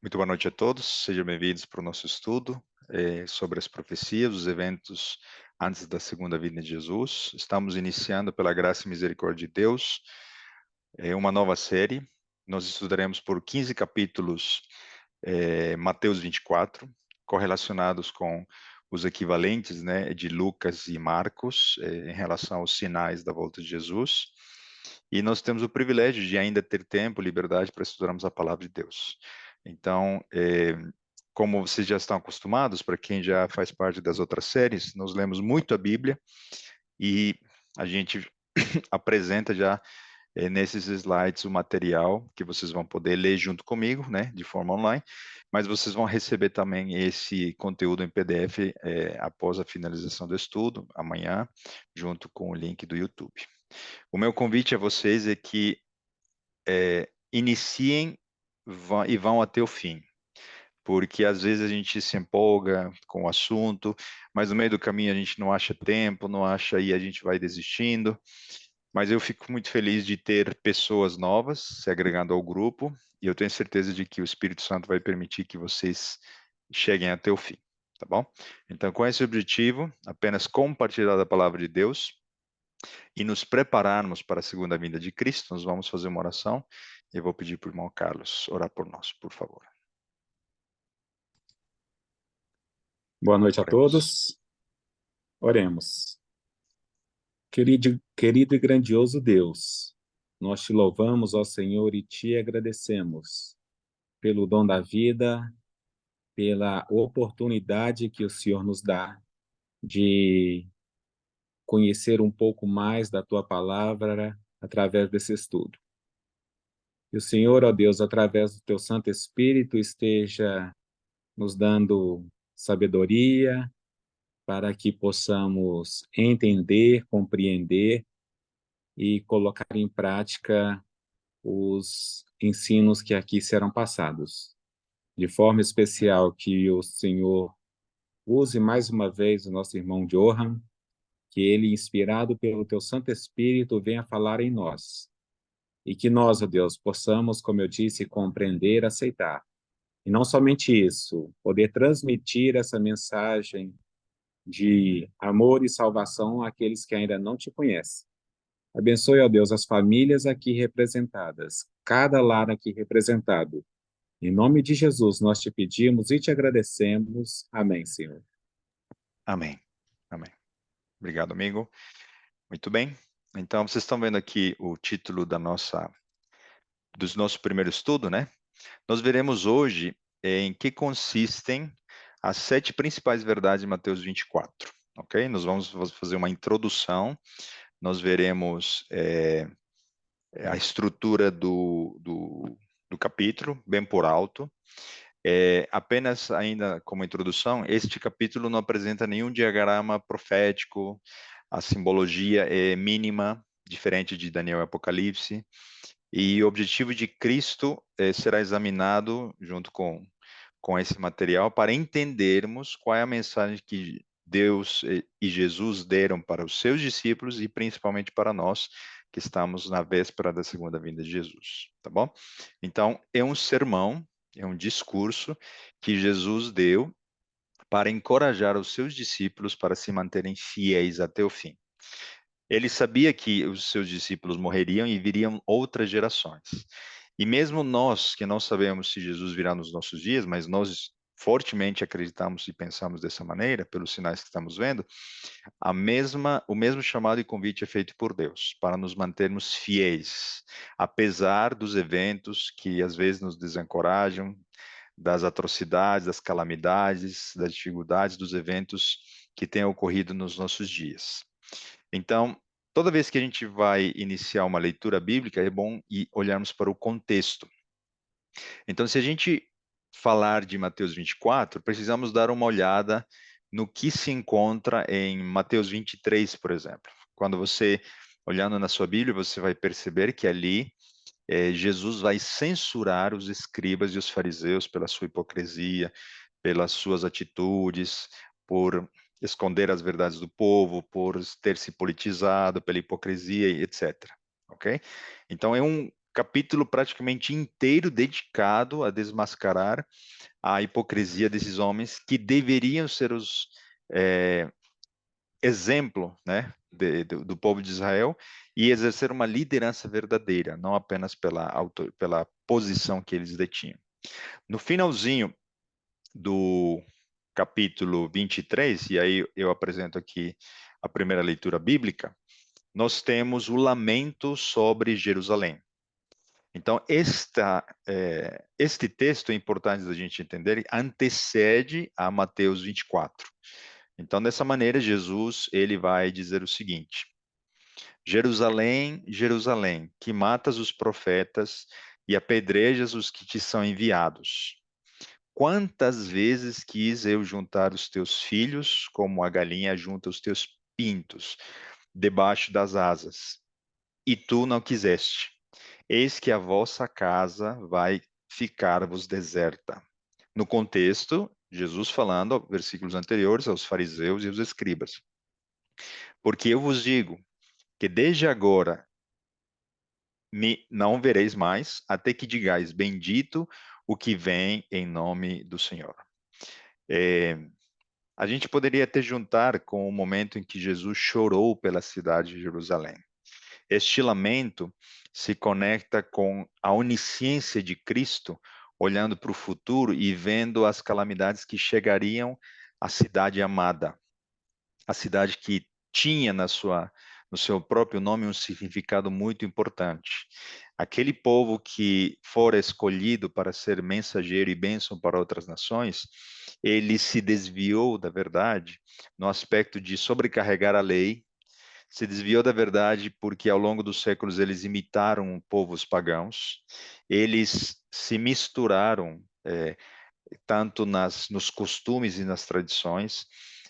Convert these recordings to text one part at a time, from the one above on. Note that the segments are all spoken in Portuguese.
Muito boa noite a todos, sejam bem-vindos para o nosso estudo sobre as profecias, os eventos antes da segunda vinda de Jesus. Estamos iniciando, pela graça e misericórdia de Deus, uma nova série. Nós estudaremos por 15 capítulos, Mateus 24, correlacionados com os equivalentes, né, de Lucas e Marcos, em relação aos sinais da volta de Jesus. E nós temos o privilégio de ainda ter tempo, liberdade para estudarmos a palavra de Deus. Então, como vocês já estão acostumados, para quem já faz parte das outras séries, nós lemos muito a Bíblia e a gente apresenta já nesses slides o material que vocês vão poder ler junto comigo, né, de forma online, mas vocês vão receber também esse conteúdo em PDF após a finalização do estudo, amanhã, junto com o link do YouTube. O meu convite a vocês é que iniciem e vão até o fim, porque às vezes a gente se empolga com o assunto, mas no meio do caminho a gente não acha tempo, não acha e a gente vai desistindo. Mas eu fico muito feliz de ter pessoas novas se agregando ao grupo e eu tenho certeza de que o Espírito Santo vai permitir que vocês cheguem até o fim, tá bom? Então, com esse objetivo, apenas compartilhar a palavra de Deus e nos prepararmos para a segunda vinda de Cristo, nós vamos fazer uma oração. Eu vou pedir para o irmão Carlos orar por nós, por favor. Boa noite a Oremos. todos. Oremos. Querido e grandioso Deus, nós te louvamos, ó Senhor, e te agradecemos pelo dom da vida, pela oportunidade que o Senhor nos dá de conhecer um pouco mais da tua palavra através desse estudo. Que o Senhor, ó Deus, através do teu Santo Espírito, esteja nos dando sabedoria para que possamos entender, compreender e colocar em prática os ensinos que aqui serão passados. De forma especial, que o Senhor use mais uma vez o nosso irmão Johan, que ele, inspirado pelo teu Santo Espírito, venha falar em nós. E que nós, ó Deus, possamos, como eu disse, compreender, aceitar. E não somente isso, poder transmitir essa mensagem de amor e salvação àqueles que ainda não te conhecem. Abençoe, ó Deus, as famílias aqui representadas, cada lar aqui representado. Em nome de Jesus, nós te pedimos e te agradecemos. Amém, Senhor. Amém. Amém. Obrigado, amigo. Muito bem. Então, vocês estão vendo aqui o título do nosso primeiro estudo, né? Nós veremos hoje em que consistem as 7 principais verdades de Mateus 24, ok? Nós vamos fazer uma introdução, nós veremos a estrutura do capítulo, bem por alto. Apenas ainda como introdução, este capítulo não apresenta nenhum diagrama profético, a simbologia é mínima, diferente de Daniel e Apocalipse, e o objetivo de Cristo será examinado junto com esse material para entendermos qual é a mensagem que Deus e Jesus deram para os seus discípulos e principalmente para nós que estamos na véspera da segunda vinda de Jesus, tá bom? Então, é um sermão, é um discurso que Jesus deu para encorajar os seus discípulos para se manterem fiéis até o fim. Ele sabia que os seus discípulos morreriam e viriam outras gerações. E mesmo nós, que não sabemos se Jesus virá nos nossos dias, mas nós fortemente acreditamos e pensamos dessa maneira, pelos sinais que estamos vendo, o mesmo chamado e convite é feito por Deus, para nos mantermos fiéis, apesar dos eventos que às vezes nos desencorajam, das atrocidades, das calamidades, das dificuldades, dos eventos que têm ocorrido nos nossos dias. Então, toda vez que a gente vai iniciar uma leitura bíblica, é bom olharmos para o contexto. Então, se a gente falar de Mateus 24, precisamos dar uma olhada no que se encontra em Mateus 23, por exemplo. Quando você, olhando na sua Bíblia, você vai perceber que ali Jesus vai censurar os escribas e os fariseus pela sua hipocrisia, pelas suas atitudes, por esconder as verdades do povo, por ter se politizado, pela hipocrisia, etc. Ok? Então capítulo praticamente inteiro dedicado a desmascarar a hipocrisia desses homens que deveriam ser os é, exemplo, né, do povo de Israel e exercer uma liderança verdadeira, não apenas pela posição que eles detinham. No finalzinho do capítulo 23, e aí eu apresento aqui a primeira leitura bíblica, nós temos o lamento sobre Jerusalém. Então, este texto é importante da gente entender, antecede a Mateus 24. Então, dessa maneira, Jesus ele vai dizer o seguinte: Jerusalém, Jerusalém, que matas os profetas e apedrejas os que te são enviados. Quantas vezes quis eu juntar os teus filhos, como a galinha junta os teus pintos, debaixo das asas, e tu não quiseste. Eis que a vossa casa vai ficar-vos deserta. No contexto, Jesus falando, versículos anteriores, aos fariseus e aos escribas. Porque eu vos digo que desde agora me não vereis mais, até que digais, bendito o que vem em nome do Senhor. É, a gente poderia até juntar com o momento em que Jesus chorou pela cidade de Jerusalém. Este lamento se conecta com a onisciência de Cristo, olhando para o futuro e vendo as calamidades que chegariam à cidade amada, a cidade que tinha no seu próprio nome um significado muito importante. Aquele povo que fora escolhido para ser mensageiro e bênção para outras nações, ele se desviou da verdade no aspecto de sobrecarregar a lei, se desviou da verdade porque ao longo dos séculos eles imitaram povos pagãos, eles se misturaram tanto nos costumes e nas tradições,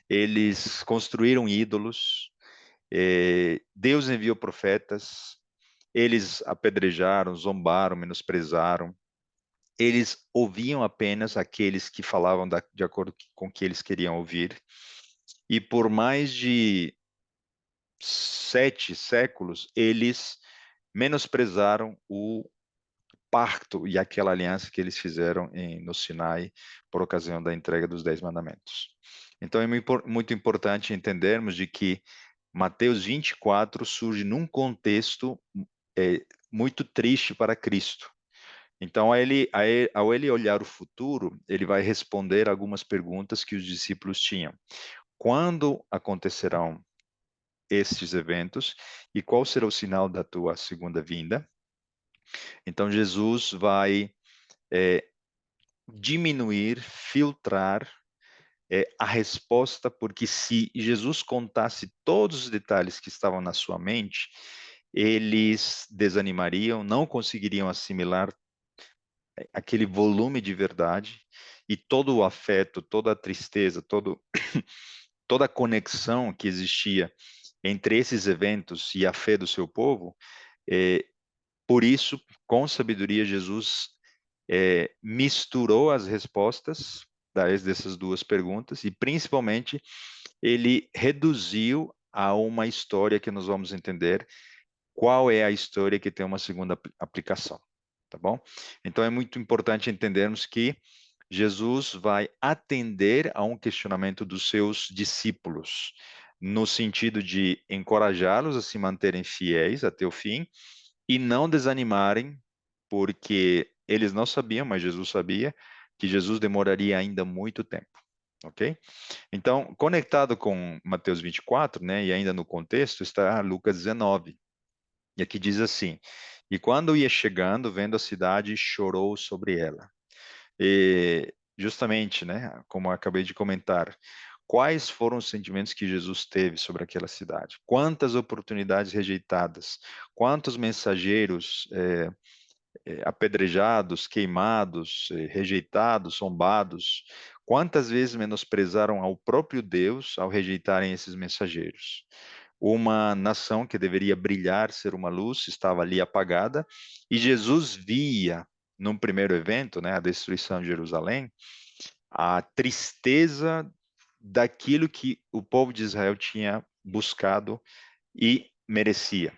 eles construíram ídolos, Deus enviou profetas, eles apedrejaram, zombaram, menosprezaram, eles ouviam apenas aqueles que falavam de acordo com o que eles queriam ouvir, e por mais de 7 séculos, eles menosprezaram o pacto e aquela aliança que eles fizeram no Sinai por ocasião da entrega dos 10 mandamentos. Então é muito importante entendermos de que Mateus 24 surge num contexto muito triste para Cristo. Então, ao ele olhar o futuro, ele vai responder algumas perguntas que os discípulos tinham. Quando acontecerão estes eventos e qual será o sinal da tua segunda vinda? Então, Jesus vai é, diminuir, filtrar a resposta, porque se Jesus contasse todos os detalhes que estavam na sua mente, eles desanimariam, não conseguiriam assimilar aquele volume de verdade e todo o afeto, toda a tristeza, toda a conexão que existia entre esses eventos e a fé do seu povo. É, por isso, com sabedoria, Jesus misturou as respostas dessas duas perguntas e, principalmente, ele reduziu a uma história que nós vamos entender qual é a história que tem uma segunda aplicação, tá bom? Então é muito importante entendermos que Jesus vai atender a um questionamento dos seus discípulos, no sentido de encorajá-los a se manterem fiéis até o fim e não desanimarem, porque eles não sabiam, mas Jesus sabia, que Jesus demoraria ainda muito tempo, ok? Então, conectado com Mateus 24, né, e ainda no contexto, está Lucas 19, e aqui diz assim: E quando ia chegando, vendo a cidade, chorou sobre ela. E justamente, né, como eu acabei de comentar, quais foram os sentimentos que Jesus teve sobre aquela cidade? Quantas oportunidades rejeitadas? Quantos mensageiros apedrejados, queimados, rejeitados, zombados? Quantas vezes menosprezaram ao próprio Deus ao rejeitarem esses mensageiros? Uma nação que deveria brilhar, ser uma luz, estava ali apagada, e Jesus via, num primeiro evento, né, a destruição de Jerusalém, a tristeza daquilo que o povo de Israel tinha buscado e merecia.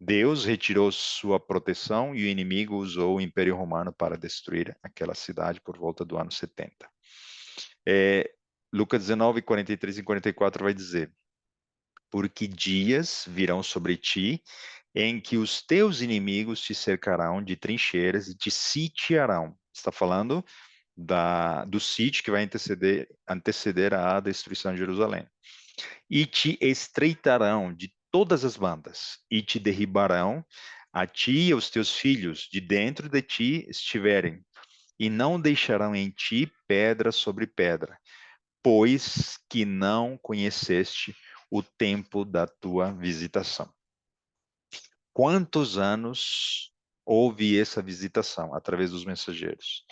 Deus retirou sua proteção e o inimigo usou o Império Romano para destruir aquela cidade por volta do ano 70. É, Lucas 19, 43 e 44 vai dizer: porque dias virão sobre ti em que os teus inimigos te cercarão de trincheiras e te sitiarão. Está falando do sítio que vai anteceder a destruição de Jerusalém. E te estreitarão de todas as bandas, e te derribarão, a ti e aos teus filhos, de dentro de ti estiverem, e não deixarão em ti pedra sobre pedra, pois que não conheceste o tempo da tua visitação. Quantos anos houve essa visitação através dos mensageiros?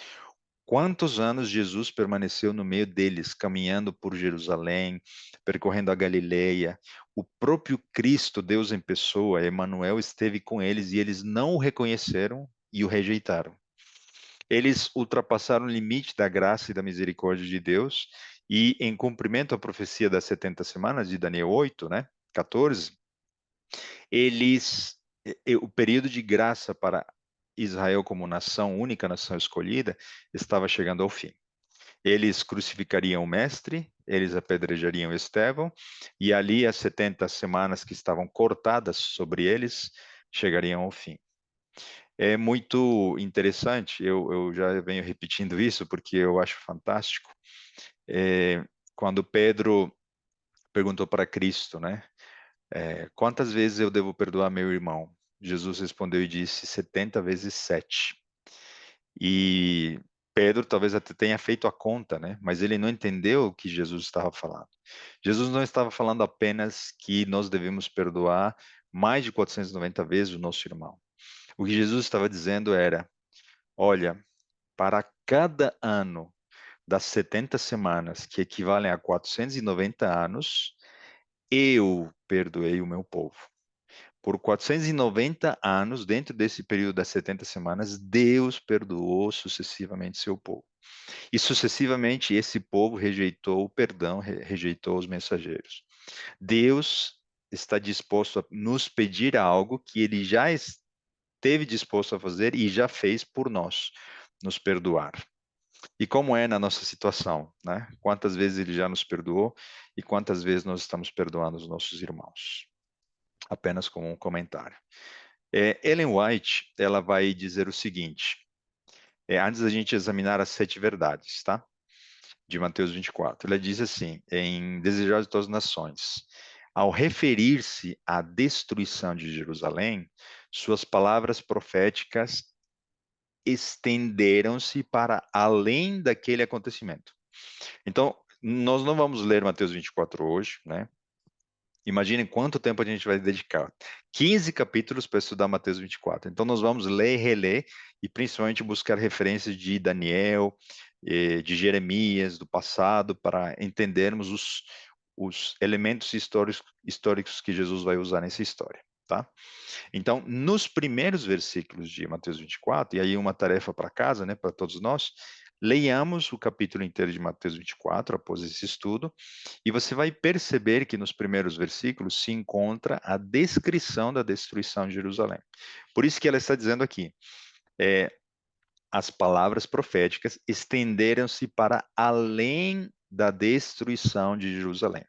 Quantos anos Jesus permaneceu no meio deles, caminhando por Jerusalém, percorrendo a Galileia? O próprio Cristo, Deus em pessoa, Emanuel, esteve com eles e eles não o reconheceram e o rejeitaram. Eles ultrapassaram o limite da graça e da misericórdia de Deus e, em cumprimento à profecia das 70 semanas de Daniel 8, né, 14, o período de graça para Israel como nação, única nação escolhida, estava chegando ao fim. Eles crucificariam o mestre, eles apedrejariam Estevão, e ali as 70 semanas que estavam cortadas sobre eles chegariam ao fim. É muito interessante, eu já venho repetindo isso porque eu acho fantástico. Quando Pedro perguntou para Cristo, né? Quantas vezes eu devo perdoar meu irmão? Jesus respondeu e disse 70 vezes 7. E Pedro talvez até tenha feito a conta, né? Mas ele não entendeu o que Jesus estava falando. Jesus não estava falando apenas que nós devemos perdoar mais de 490 vezes o nosso irmão. O que Jesus estava dizendo era: olha, para cada ano das 70 semanas, que equivalem a 490 anos, eu perdoei o meu povo. Por 490 anos, dentro desse período das 70 semanas, Deus perdoou sucessivamente seu povo. E sucessivamente esse povo rejeitou o perdão, rejeitou os mensageiros. Deus está disposto a nos pedir algo que ele já esteve disposto a fazer e já fez por nós, nos perdoar. E como é na nossa situação, né? Quantas vezes ele já nos perdoou e quantas vezes nós estamos perdoando os nossos irmãos? Apenas como um comentário. Ellen White, ela vai dizer o seguinte, antes da gente examinar as 7 verdades, tá? De Mateus 24. Ela diz assim, em Desejar de Todas as Nações, ao referir-se à destruição de Jerusalém, suas palavras proféticas estenderam-se para além daquele acontecimento. Então, nós não vamos ler Mateus 24 hoje, né? Imaginem quanto tempo a gente vai dedicar. 15 capítulos para estudar Mateus 24. Então, nós vamos ler e reler, e principalmente buscar referências de Daniel, de Jeremias, do passado, para entendermos os elementos históricos que Jesus vai usar nessa história, tá? Então, nos primeiros versículos de Mateus 24, e aí uma tarefa para casa, né, para todos nós, leiamos o capítulo inteiro de Mateus 24 após esse estudo, e você vai perceber que nos primeiros versículos se encontra a descrição da destruição de Jerusalém. Por isso que ela está dizendo aqui, as palavras proféticas estenderam-se para além da destruição de Jerusalém.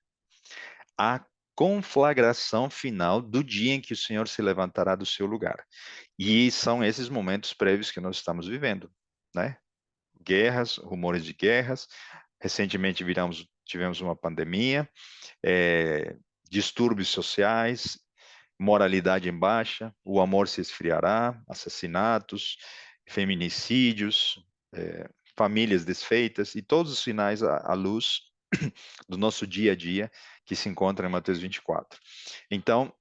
A conflagração final do dia em que o Senhor se levantará do seu lugar. E são esses momentos prévios que nós estamos vivendo, né? Guerras, rumores de guerras. Recentemente tivemos uma pandemia, distúrbios sociais, moralidade em baixa, o amor se esfriará, assassinatos, feminicídios, famílias desfeitas e todos os sinais à luz do nosso dia a dia que se encontra em Mateus 24. Então,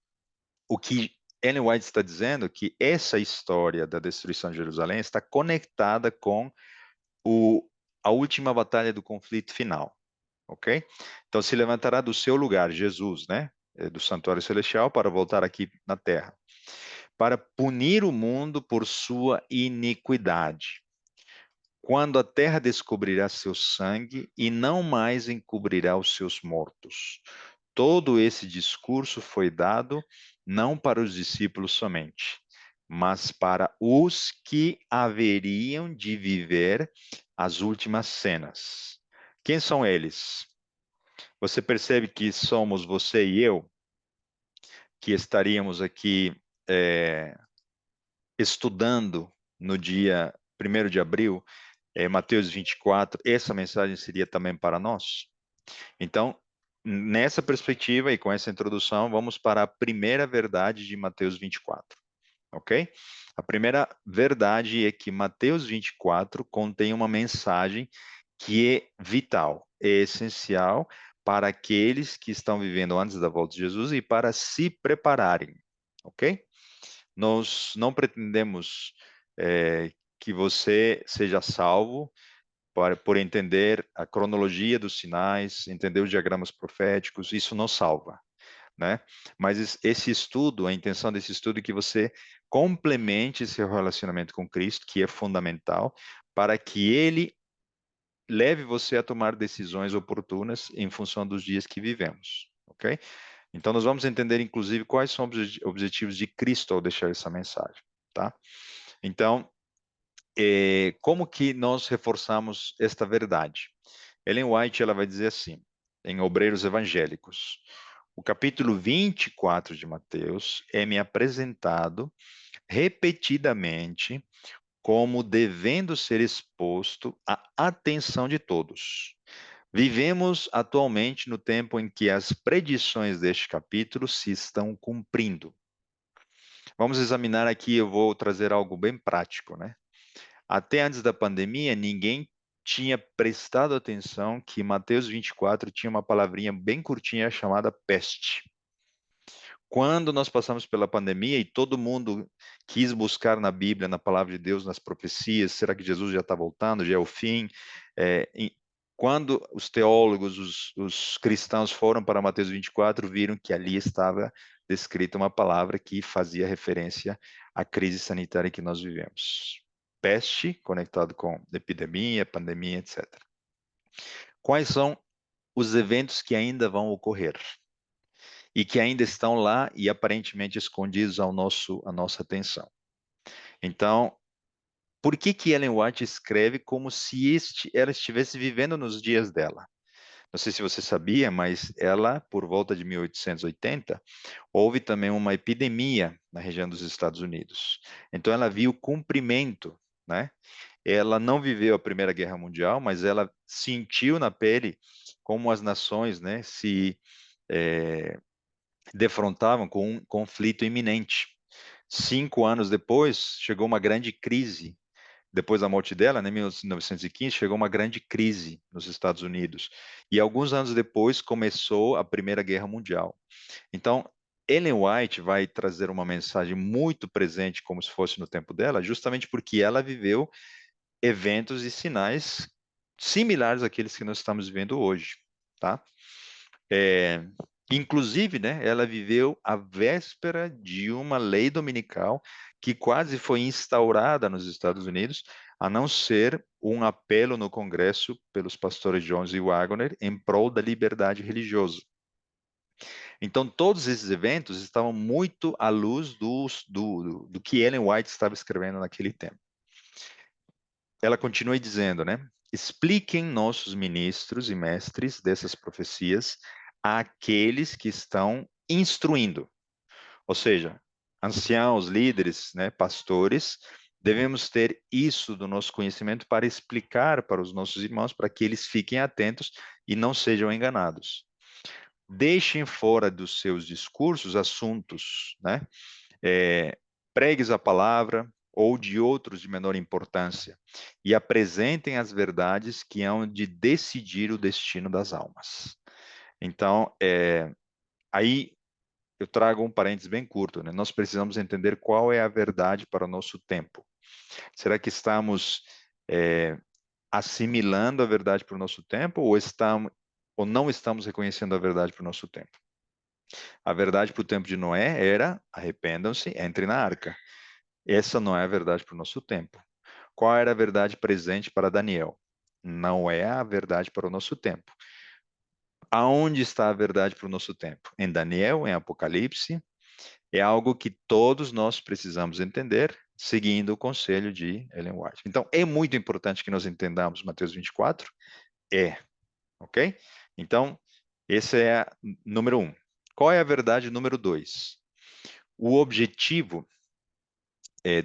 o que Ellen White está dizendo é que essa história da destruição de Jerusalém está conectada com a última batalha do conflito final, ok? Então, se levantará do seu lugar Jesus, né, do santuário celestial, para voltar aqui na terra, para punir o mundo por sua iniquidade. Quando a terra descobrirá seu sangue e não mais encobrirá os seus mortos. Todo esse discurso foi dado não para os discípulos somente, mas para os que haveriam de viver as últimas cenas. Quem são eles? Você percebe que somos você e eu, que estaríamos aqui estudando no dia 1º de abril, Mateus 24, essa mensagem seria também para nós? Então, nessa perspectiva e com essa introdução, vamos para a primeira verdade de Mateus 24, ok? A primeira verdade é que Mateus 24 contém uma mensagem que é vital, é essencial para aqueles que estão vivendo antes da volta de Jesus e para se prepararem, ok? Nós não pretendemos que você seja salvo por entender a cronologia dos sinais, entender os diagramas proféticos, isso não salva, né? Mas esse estudo, a intenção desse estudo é que você complemente seu relacionamento com Cristo, que é fundamental, para que ele leve você a tomar decisões oportunas em função dos dias que vivemos, ok? Então, nós vamos entender, inclusive, quais são os objetivos de Cristo ao deixar essa mensagem, tá? Então, como que nós reforçamos esta verdade? Ellen White, ela vai dizer assim, em Obreiros Evangélicos, o capítulo 24 de Mateus é me apresentado repetidamente como devendo ser exposto à atenção de todos. Vivemos atualmente no tempo em que as predições deste capítulo se estão cumprindo. Vamos examinar aqui, eu vou trazer algo bem prático, né? Até antes da pandemia, ninguém tinha prestado atenção que Mateus 24 tinha uma palavrinha bem curtinha chamada peste. Quando nós passamos pela pandemia e todo mundo quis buscar na Bíblia, na palavra de Deus, nas profecias, será que Jesus já está voltando, já é o fim? Quando os teólogos, os cristãos foram para Mateus 24, viram que ali estava descrita uma palavra que fazia referência à crise sanitária que nós vivemos. Peste, conectado com epidemia, pandemia, etc. Quais são os eventos que ainda vão ocorrer? E que ainda estão lá e aparentemente escondidos à nossa atenção. Então, por que Ellen White escreve como se ela estivesse vivendo nos dias dela? Não sei se você sabia, mas ela, por volta de 1880, houve também uma epidemia na região dos Estados Unidos. Então, ela viu o cumprimento, né? Ela não viveu a Primeira Guerra Mundial, mas ela sentiu na pele como as nações, né, se defrontavam com um conflito iminente. 5 anos depois, chegou uma grande crise. Depois da morte dela, né, em 1915, chegou uma grande crise nos Estados Unidos. E alguns anos depois começou a Primeira Guerra Mundial. Então, Ellen White vai trazer uma mensagem muito presente, como se fosse no tempo dela, justamente porque ela viveu eventos e sinais similares àqueles que nós estamos vivendo hoje, tá? Inclusive, né, ela viveu a véspera de uma lei dominical que quase foi instaurada nos Estados Unidos, a não ser um apelo no Congresso pelos pastores Jones e Wagner em prol da liberdade religiosa. Então, todos esses eventos estavam muito à luz do que Ellen White estava escrevendo naquele tempo. Ela continua dizendo, né? Expliquem nossos ministros e mestres dessas profecias àqueles que estão instruindo. Ou seja, anciãos, líderes, né, pastores, devemos ter isso do nosso conhecimento para explicar para os nossos irmãos, para que eles fiquem atentos e não sejam enganados. Deixem fora dos seus discursos assuntos, né? Pregues a palavra ou de outros de menor importância e apresentem as verdades que hão de decidir o destino das almas. Então, aí eu trago um parênteses bem curto, né? Nós precisamos entender qual é a verdade para o nosso tempo. Será que estamos assimilando a verdade para o nosso tempo ou não estamos reconhecendo a verdade para o nosso tempo? A verdade para o tempo de Noé era: arrependam-se, entrem na arca. Essa não é a verdade para o nosso tempo. Qual era a verdade presente para Daniel? Não é a verdade para o nosso tempo. Aonde está a verdade para o nosso tempo? Em Daniel, em Apocalipse, É algo que todos nós precisamos entender, seguindo o conselho de Ellen White. Então, é muito importante que nós entendamos Mateus 24? É, ok? Então, esse é número 1. Qual é a verdade número 2? O objetivo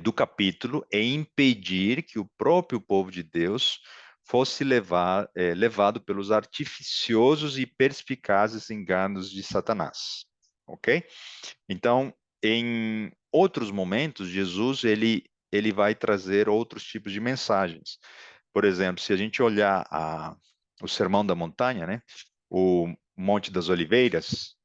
do capítulo é impedir que o próprio povo de Deus fosse levado pelos artificiosos e perspicazes enganos de Satanás, ok? Então, em outros momentos, Jesus ele vai trazer outros tipos de mensagens. Por exemplo, se a gente olhar o Sermão da Montanha, né, o Monte das Oliveiras,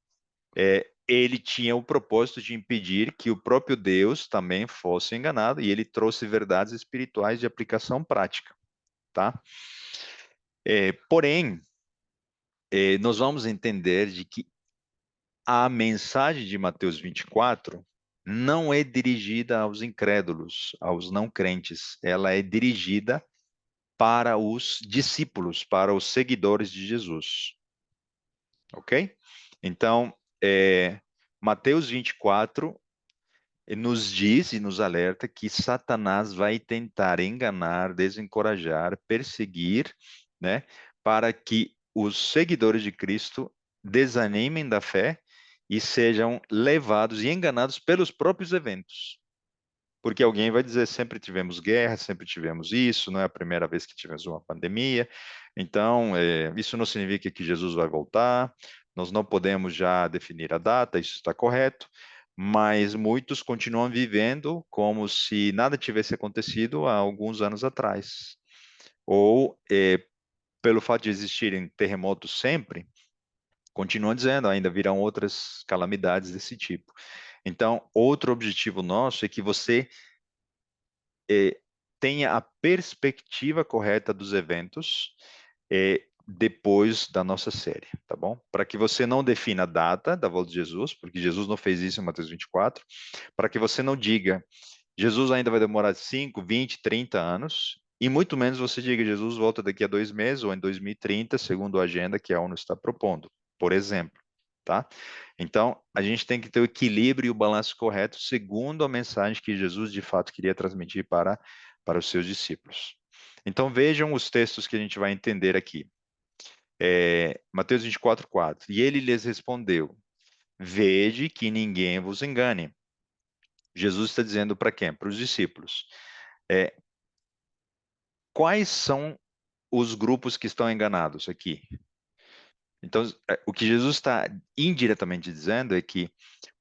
ele tinha o propósito de impedir que o próprio Deus também fosse enganado, e ele trouxe verdades espirituais de aplicação prática, tá? Porém, nós vamos entender de que a mensagem de Mateus 24 não é dirigida aos incrédulos, aos não crentes, ela é dirigida para os discípulos, para os seguidores de Jesus, ok? Então, Mateus 24 nos diz e nos alerta que Satanás vai tentar enganar, desencorajar, perseguir, né, para que os seguidores de Cristo desanimem da fé e sejam levados e enganados pelos próprios eventos. Porque alguém vai dizer, sempre tivemos guerra, sempre tivemos isso, não é a primeira vez que tivemos uma pandemia, então isso não significa que Jesus vai voltar, nós não podemos já definir a data, isso está correto, mas muitos continuam vivendo como se nada tivesse acontecido há alguns anos atrás. Ou, pelo fato de existirem terremotos sempre, continuam dizendo, ainda virão outras calamidades desse tipo. Então, outro objetivo nosso é que você tenha a perspectiva correta dos eventos depois da nossa série, tá bom? Para que você não defina a data da volta de Jesus, porque Jesus não fez isso em Mateus 24, para que você não diga, Jesus ainda vai demorar 5, 20, 30 anos, e muito menos você diga, Jesus volta daqui a 2 meses ou em 2030, segundo a agenda que a ONU está propondo, por exemplo, tá? Então, a gente tem que ter o equilíbrio e o balanço correto, segundo a mensagem que Jesus de fato queria transmitir para os seus discípulos. Então, vejam os textos que a gente vai entender aqui. Mateus 24, 4. E ele lhes respondeu: Vede que ninguém vos engane. Jesus está dizendo para quem? Para os discípulos. É, quais são os grupos que estão enganados aqui? Então, o que Jesus está indiretamente dizendo é que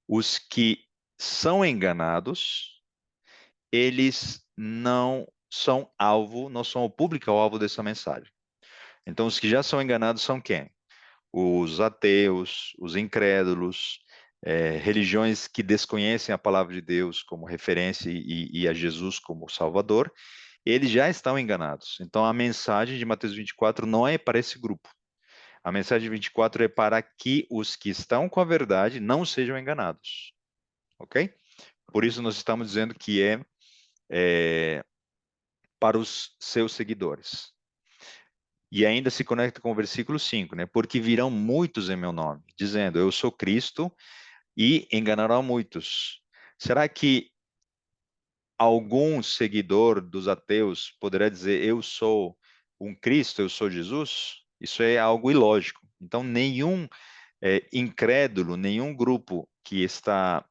os que são enganados, eles não são alvo, não são o público alvo dessa mensagem. Então, os que já são enganados são quem? Os ateus, os incrédulos, religiões que desconhecem a palavra de Deus como referência e a Jesus como Salvador, eles já estão enganados. Então, a mensagem de Mateus 24 não é para esse grupo. A mensagem 24 é para que os que estão com a verdade não sejam enganados. Ok? Por isso, nós estamos dizendo que é para os seus seguidores. E ainda se conecta com o versículo 5, né? Porque virão muitos em meu nome, dizendo, eu sou Cristo, e enganarão muitos. Será que algum seguidor dos ateus poderá dizer, eu sou um Cristo, eu sou Jesus? Isso é algo ilógico. Então, nenhum incrédulo, nenhum grupo que está,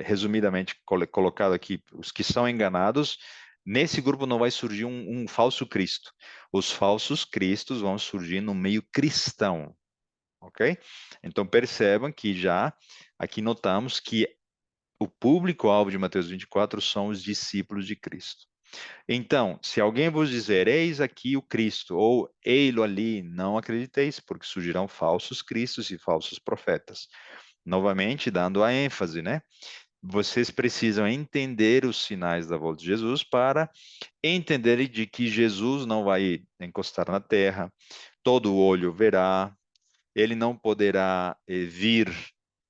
resumidamente colocado aqui, os que são enganados, nesse grupo não vai surgir um falso Cristo. Os falsos cristos vão surgir no meio cristão, ok? Então percebam que já aqui notamos que o público-alvo de Mateus 24 são os discípulos de Cristo. Então, se alguém vos dizer, eis aqui o Cristo, ou ei-lo ali, não acrediteis, porque surgirão falsos cristos e falsos profetas. Novamente, dando a ênfase, né? Vocês precisam entender os sinais da volta de Jesus para entenderem de que Jesus não vai encostar na terra, todo olho verá, ele não poderá vir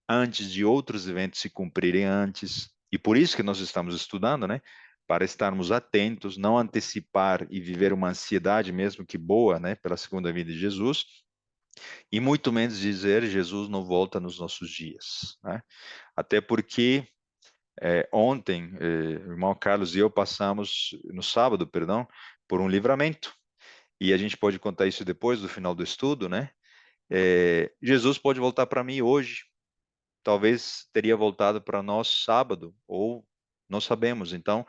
antes de outros eventos se cumprirem antes. E por isso que nós estamos estudando, né? Para estarmos atentos, não antecipar e viver uma ansiedade, mesmo que boa, né? Pela segunda vinda de Jesus, e muito menos dizer Jesus não volta nos nossos dias, né? Até porque Ontem, o irmão Carlos e eu passamos, no sábado, perdão, por um livramento. E a gente pode contar isso depois do final do estudo, né? Jesus pode voltar para mim hoje. Talvez teria voltado para nós sábado, ou não sabemos. Então,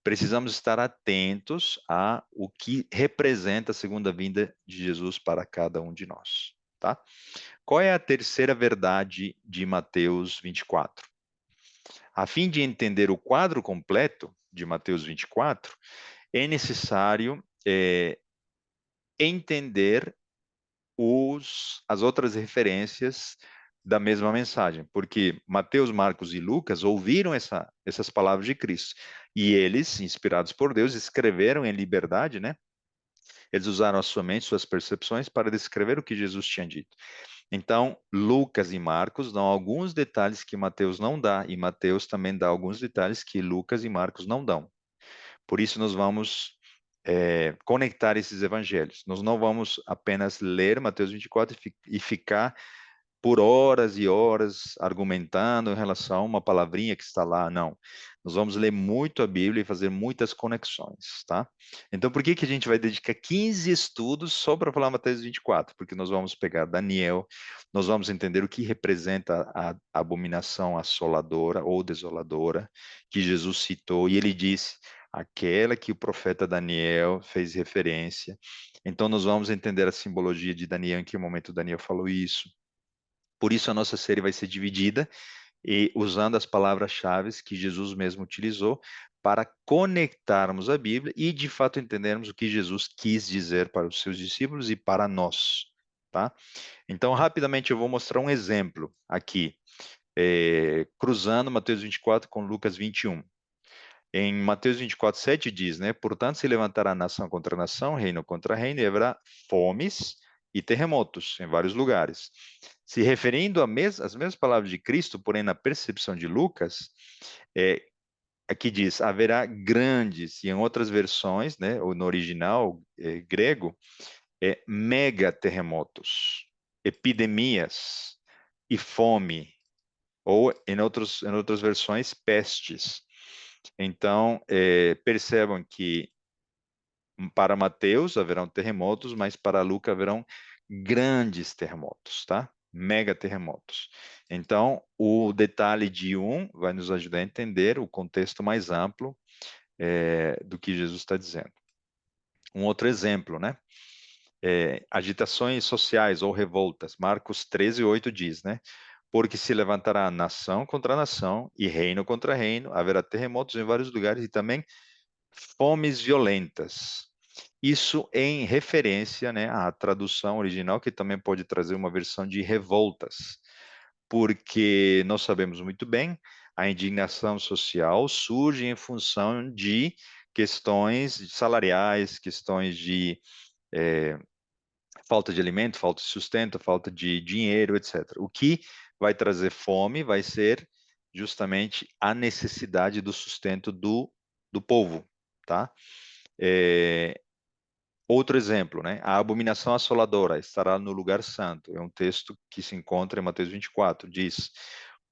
precisamos estar atentos a o que representa a segunda vinda de Jesus para cada um de nós, tá? Qual é a terceira verdade de Mateus 24? A fim de entender o quadro completo de Mateus 24, é necessário entender as outras referências da mesma mensagem, porque Mateus, Marcos e Lucas ouviram essas palavras de Cristo e eles, inspirados por Deus, escreveram em liberdade, né? Eles usaram a sua mente, suas percepções para descrever o que Jesus tinha dito. Então, Lucas e Marcos dão alguns detalhes que Mateus não dá, e Mateus também dá alguns detalhes que Lucas e Marcos não dão. Por isso, nós vamos conectar esses evangelhos. Nós não vamos apenas ler Mateus 24 e ficar por horas e horas argumentando em relação a uma palavrinha que está lá. Não. Nós vamos ler muito a Bíblia e fazer muitas conexões, tá? Então, por que que a gente vai dedicar 15 estudos só para falar Mateus 24? Porque nós vamos pegar Daniel, nós vamos entender o que representa a abominação assoladora ou desoladora que Jesus citou, e ele disse aquela que o profeta Daniel fez referência. Então, nós vamos entender a simbologia de Daniel, em que momento Daniel falou isso. Por isso, a nossa série vai ser dividida e usando as palavras-chave que Jesus mesmo utilizou para conectarmos a Bíblia e, de fato, entendermos o que Jesus quis dizer para os seus discípulos e para nós, tá? Então, rapidamente, eu vou mostrar um exemplo aqui, cruzando Mateus 24 com Lucas 21. Em Mateus 24, 7 diz, né? Portanto, se levantará nação contra nação, reino contra reino, e haverá fomes e terremotos em vários lugares. Se referindo às mesmas palavras de Cristo, porém na percepção de Lucas, é, aqui diz, haverá grandes, e em outras versões, né, ou no original grego, mega terremotos, epidemias e fome, ou em outras versões, pestes. Então, percebam que para Mateus haverão terremotos, mas para Lucas haverão grandes terremotos, tá? Mega terremotos. Então, o detalhe de um vai nos ajudar a entender o contexto mais amplo do que Jesus está dizendo. Um outro exemplo, né? Agitações sociais ou revoltas. Marcos 13, 8 diz, né? Porque se levantará nação contra nação e reino contra reino, haverá terremotos em vários lugares e também fomes violentas. Isso em referência, né, à tradução original, que também pode trazer uma versão de revoltas, porque nós sabemos muito bem, a indignação social surge em função de questões salariais, questões de falta de alimento, falta de sustento, falta de dinheiro, etc. O que vai trazer fome vai ser justamente a necessidade do sustento do povo, tá? Outro exemplo, né? A abominação assoladora estará no lugar santo. É um texto que se encontra em Mateus 24. Diz: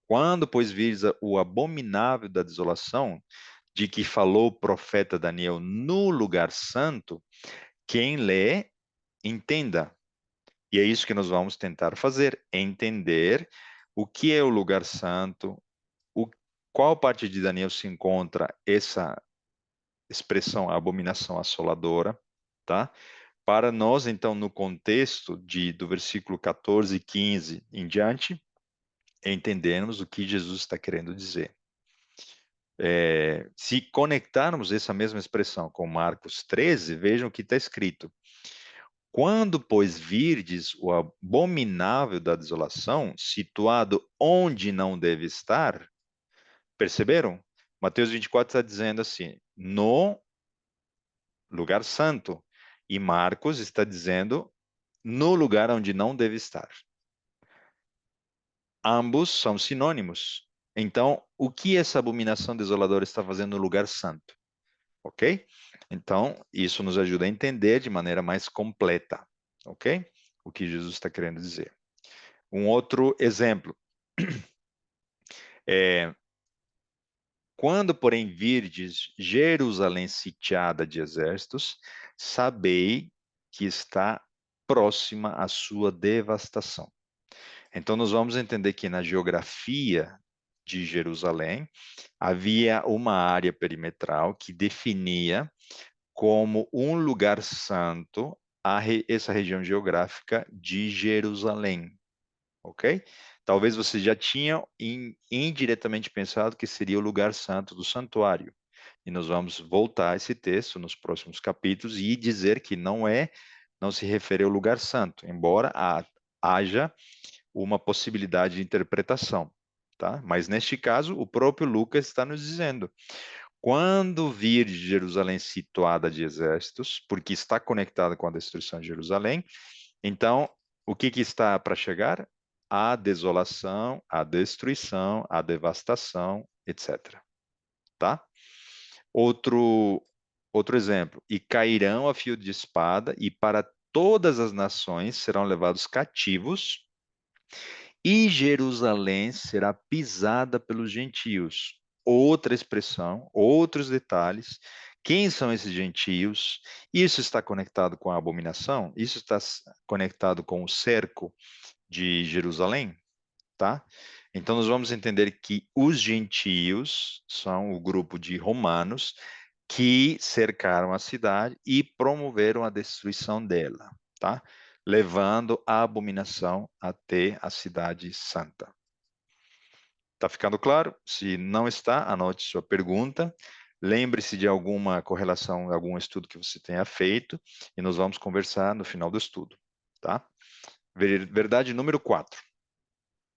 Quando, pois, vires o abominável da desolação, de que falou o profeta Daniel no lugar santo, quem lê, entenda. E é isso que nós vamos tentar fazer: entender o que é o lugar santo, o, qual parte de Daniel se encontra essa expressão, a abominação assoladora, tá? Para nós, então, no contexto do versículo 14 e 15 em diante, entendermos o que Jesus está querendo dizer. Se conectarmos essa mesma expressão com Marcos 13, vejam o que está escrito. Quando, pois, virdes o abominável da desolação, situado onde não deve estar, perceberam? Mateus 24 está dizendo assim, no lugar santo. E Marcos está dizendo no lugar onde não deve estar. Ambos são sinônimos. Então, o que essa abominação desoladora está fazendo no lugar santo? Ok? Então, isso nos ajuda a entender de maneira mais completa, ok? O que Jesus está querendo dizer. Um outro exemplo. Quando, porém, virdes Jerusalém sitiada de exércitos, sabei que está próxima a sua devastação. Então, nós vamos entender que na geografia de Jerusalém havia uma área perimetral que definia como um lugar santo essa região geográfica de Jerusalém, ok? Talvez você já tinha indiretamente pensado que seria o lugar santo do santuário. E nós vamos voltar a esse texto nos próximos capítulos e dizer que não se refere ao lugar santo, embora haja uma possibilidade de interpretação, tá? Mas neste caso, o próprio Lucas está nos dizendo: quando vir Jerusalém situada de exércitos, porque está conectada com a destruição de Jerusalém, então o que está para chegar? A desolação, a destruição, a devastação, etc. Tá? Outro outro exemplo: e cairão a fio de espada, e para todas as nações serão levados cativos, e Jerusalém será pisada pelos gentios. Outra expressão, outros detalhes. Quem são esses gentios? Isso está conectado com a abominação? Isso está conectado com o cerco de Jerusalém? Tá? Então, nós vamos entender que os gentios são o grupo de romanos que cercaram a cidade e promoveram a destruição dela, tá? Levando a abominação até a cidade santa. Tá ficando claro? Se não está, anote sua pergunta. Lembre-se de alguma correlação, algum estudo que você tenha feito e nós vamos conversar no final do estudo, tá? Verdade número 4.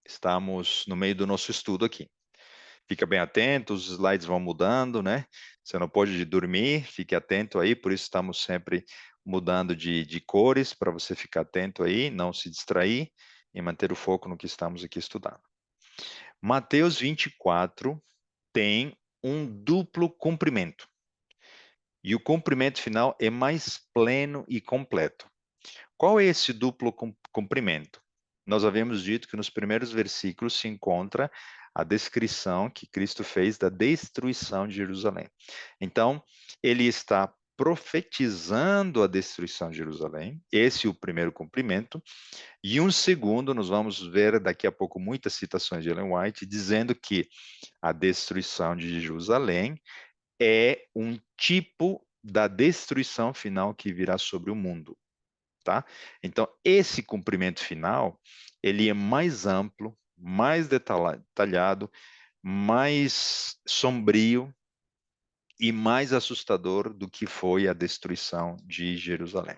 Estamos no meio do nosso estudo aqui. Fica bem atento, os slides vão mudando, né? Você não pode dormir, fique atento aí, por isso estamos sempre mudando de cores, para você ficar atento aí, não se distrair e manter o foco no que estamos aqui estudando. Mateus 24 tem um duplo cumprimento, e o cumprimento final é mais pleno e completo. Qual é esse duplo cumprimento? Nós havíamos dito que nos primeiros versículos se encontra a descrição que Cristo fez da destruição de Jerusalém. Então, ele está profetizando a destruição de Jerusalém, esse é o primeiro cumprimento, e um segundo, nós vamos ver daqui a pouco muitas citações de Ellen White, dizendo que a destruição de Jerusalém é um tipo da destruição final que virá sobre o mundo. Tá? Então, esse cumprimento final, ele é mais amplo, mais detalhado, mais sombrio e mais assustador do que foi a destruição de Jerusalém.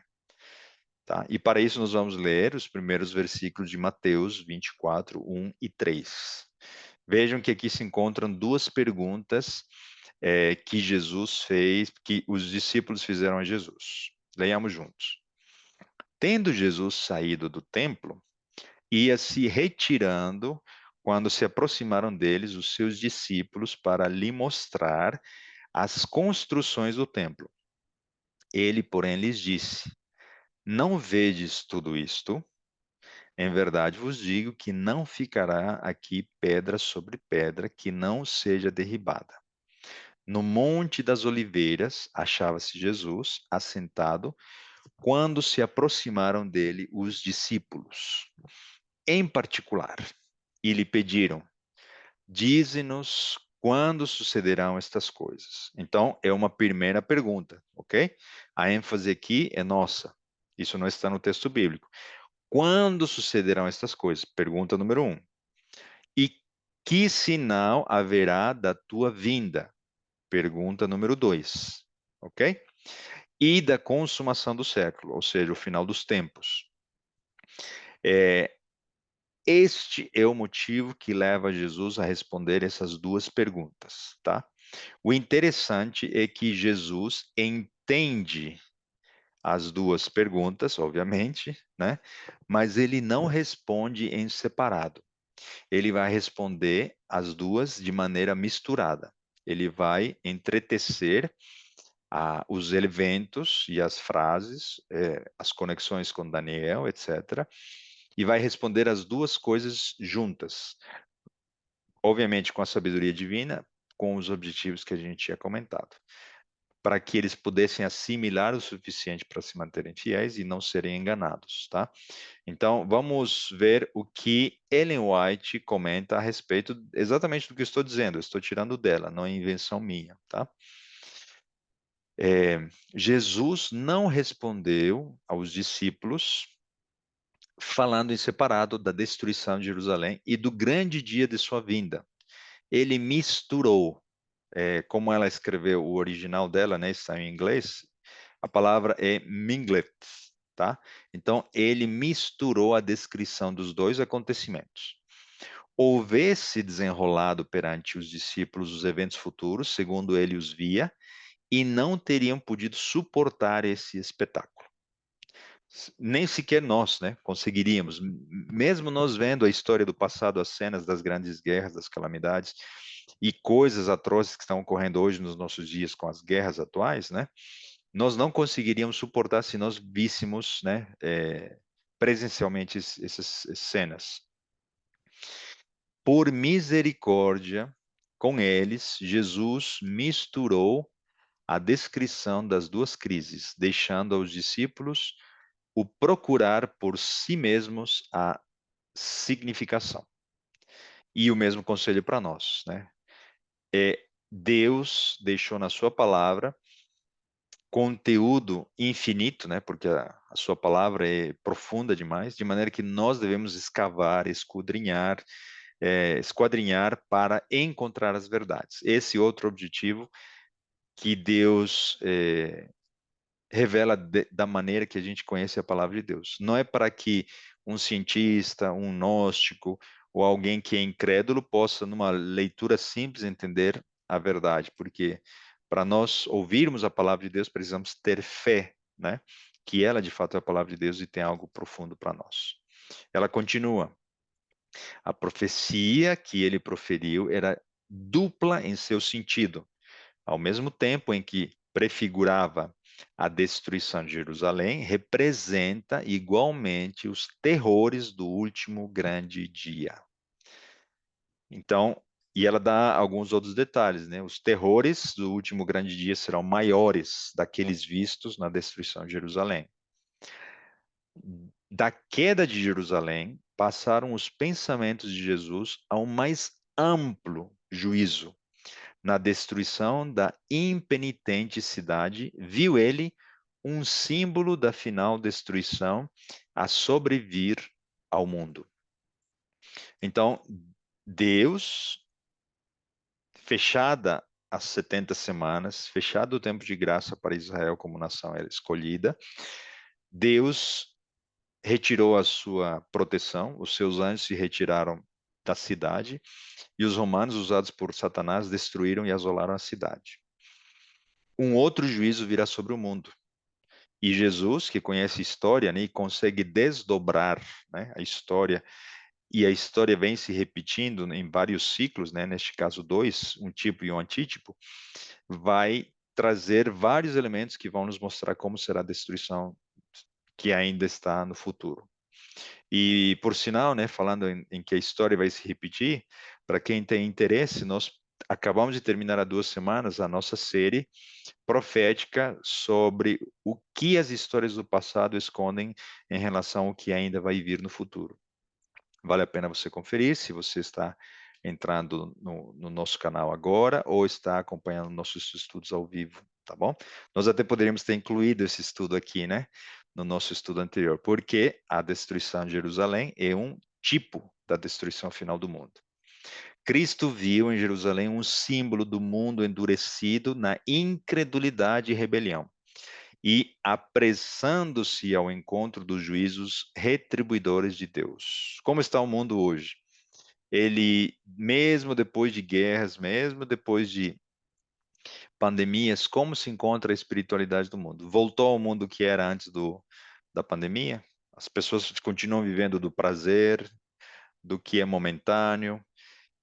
Tá? E para isso nós vamos ler os primeiros versículos de Mateus 24, 1 e 3. Vejam que aqui se encontram duas perguntas que Jesus fez, que os discípulos fizeram a Jesus. Leiamos juntos. Tendo Jesus saído do templo, ia se retirando quando se aproximaram deles os seus discípulos para lhe mostrar as construções do templo. Ele, porém, lhes disse: Não vedes tudo isto? Em verdade vos digo que não ficará aqui pedra sobre pedra que não seja derribada. No Monte das Oliveiras achava-se Jesus assentado quando se aproximaram dele os discípulos, em particular, e lhe pediram: Dize-nos quando sucederão estas coisas. Então, é uma primeira pergunta, ok? A ênfase aqui é nossa. Isso não está no texto bíblico. Quando sucederão estas coisas? Pergunta número 1. E que sinal haverá da tua vinda? Pergunta número 2. Ok? E da consumação do século, ou seja, o final dos tempos. Este é o motivo que leva Jesus a responder essas duas perguntas, tá? O interessante é que Jesus entende as duas perguntas, obviamente, né? Mas ele não responde em separado. Ele vai responder as duas de maneira misturada. Ele vai entretecer os eventos e as frases, as conexões com Daniel, etc., e vai responder as duas coisas juntas. Obviamente com a sabedoria divina, com os objetivos que a gente tinha comentado, para que eles pudessem assimilar o suficiente para se manterem fiéis e não serem enganados, tá? Então, vamos ver o que Ellen White comenta a respeito exatamente do que eu estou dizendo. Eu estou tirando dela, não é invenção minha, tá? Jesus não respondeu aos discípulos falando em separado da destruição de Jerusalém e do grande dia de sua vinda. Ele misturou, como ela escreveu o original dela, né, está em inglês, a palavra é minglet, tá? Então, ele misturou a descrição dos dois acontecimentos. Houvesse desenrolado perante os discípulos os eventos futuros, segundo ele os via, e não teriam podido suportar esse espetáculo. Nem sequer nós, né, conseguiríamos, mesmo nós vendo a história do passado, as cenas das grandes guerras, das calamidades e coisas atrozes que estão ocorrendo hoje nos nossos dias com as guerras atuais, né, nós não conseguiríamos suportar se nós víssemos, né, presencialmente essas cenas. Por misericórdia com eles, Jesus misturou a descrição das duas crises, deixando aos discípulos o procurar por si mesmos a significação. E o mesmo conselho para nós, né? Deus deixou na sua palavra conteúdo infinito, né? Porque a sua palavra é profunda demais, de maneira que nós devemos escavar, esquadrinhar, esquadrinhar para encontrar as verdades. Esse outro objetivo que Deus revela da maneira que a gente conhece a palavra de Deus. Não é para que um cientista, um gnóstico ou alguém que é incrédulo possa, numa leitura simples, entender a verdade, porque para nós ouvirmos a palavra de Deus, precisamos ter fé, né? Que ela de fato é a palavra de Deus e tem algo profundo para nós. Ela continua: a profecia que ele proferiu era dupla em seu sentido. Ao mesmo tempo em que prefigurava a destruição de Jerusalém, representa igualmente os terrores do último grande dia. Então, e ela dá alguns outros detalhes, né? Os terrores do último grande dia serão maiores daqueles vistos na destruição de Jerusalém. Da queda de Jerusalém, passaram os pensamentos de Jesus a um mais amplo juízo. Na destruição da impenitente cidade, viu ele um símbolo da final destruição a sobrevir ao mundo. Então, Deus, fechada as 70 semanas, fechado o tempo de graça para Israel como nação era escolhida, Deus retirou a sua proteção, os seus anjos se retiraram da cidade e os romanos, usados por Satanás, destruíram e asolaram a cidade. Um outro juízo virá sobre o mundo. E Jesus, que conhece a história, né, e consegue desdobrar, né, a história, e a história vem se repetindo em vários ciclos, né, neste caso dois, um tipo e um antítipo, vai trazer vários elementos que vão nos mostrar como será a destruição que ainda está no futuro. E, por sinal, né, falando em que a história vai se repetir, para quem tem interesse, nós acabamos de terminar há 2 semanas a nossa série profética sobre o que as histórias do passado escondem em relação ao que ainda vai vir no futuro. Vale a pena você conferir se você está entrando no nosso canal agora ou está acompanhando nossos estudos ao vivo, tá bom? Nós até poderíamos ter incluído esse estudo aqui, né, no nosso estudo anterior, porque a destruição de Jerusalém é um tipo da destruição final do mundo. Cristo viu em Jerusalém um símbolo do mundo endurecido na incredulidade e rebelião, e apressando-se ao encontro dos juízos retribuidores de Deus. Como está o mundo hoje? Ele, mesmo depois de guerras, mesmo depois de pandemias, como se encontra a espiritualidade do mundo? Voltou ao mundo que era antes da pandemia? As pessoas continuam vivendo do prazer, do que é momentâneo,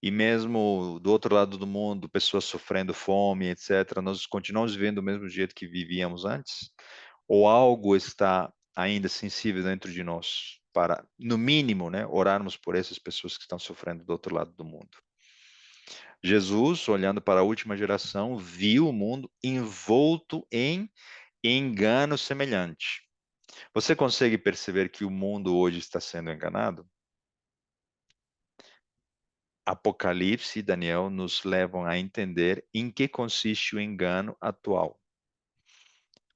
e mesmo do outro lado do mundo, pessoas sofrendo fome, etc., nós continuamos vivendo do mesmo jeito que vivíamos antes? Ou algo está ainda sensível dentro de nós para, no mínimo, né, orarmos por essas pessoas que estão sofrendo do outro lado do mundo? Jesus, olhando para a última geração, viu o mundo envolto em engano semelhante. Você consegue perceber que o mundo hoje está sendo enganado? Apocalipse e Daniel nos levam a entender em que consiste o engano atual.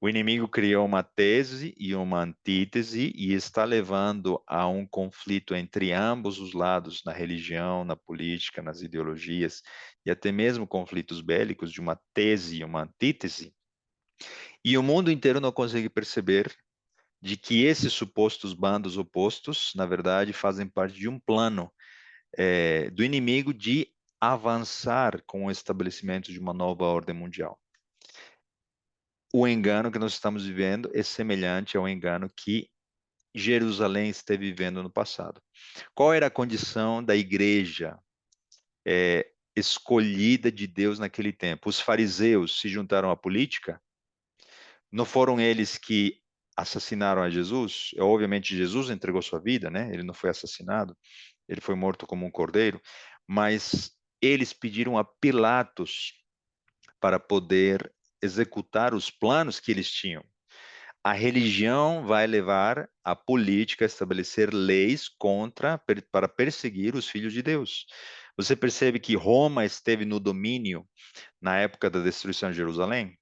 O inimigo criou uma tese e uma antítese e está levando a um conflito entre ambos os lados, na religião, na política, nas ideologias, e até mesmo conflitos bélicos de uma tese e uma antítese. E o mundo inteiro não consegue perceber de que esses supostos bandos opostos, na verdade, fazem parte de um plano do inimigo de avançar com o estabelecimento de uma nova ordem mundial. O engano que nós estamos vivendo é semelhante ao engano que Jerusalém esteve vivendo no passado. Qual era a condição da igreja escolhida de Deus naquele tempo? Os fariseus se juntaram à política? Não foram eles que assassinaram a Jesus? Obviamente, Jesus entregou sua vida, né? Ele não foi assassinado, ele foi morto como um cordeiro, mas eles pediram a Pilatos para poder executar os planos que eles tinham. A religião vai levar a política a estabelecer leis para perseguir os filhos de Deus. Você percebe que Roma esteve no domínio na época da destruição de Jerusalém?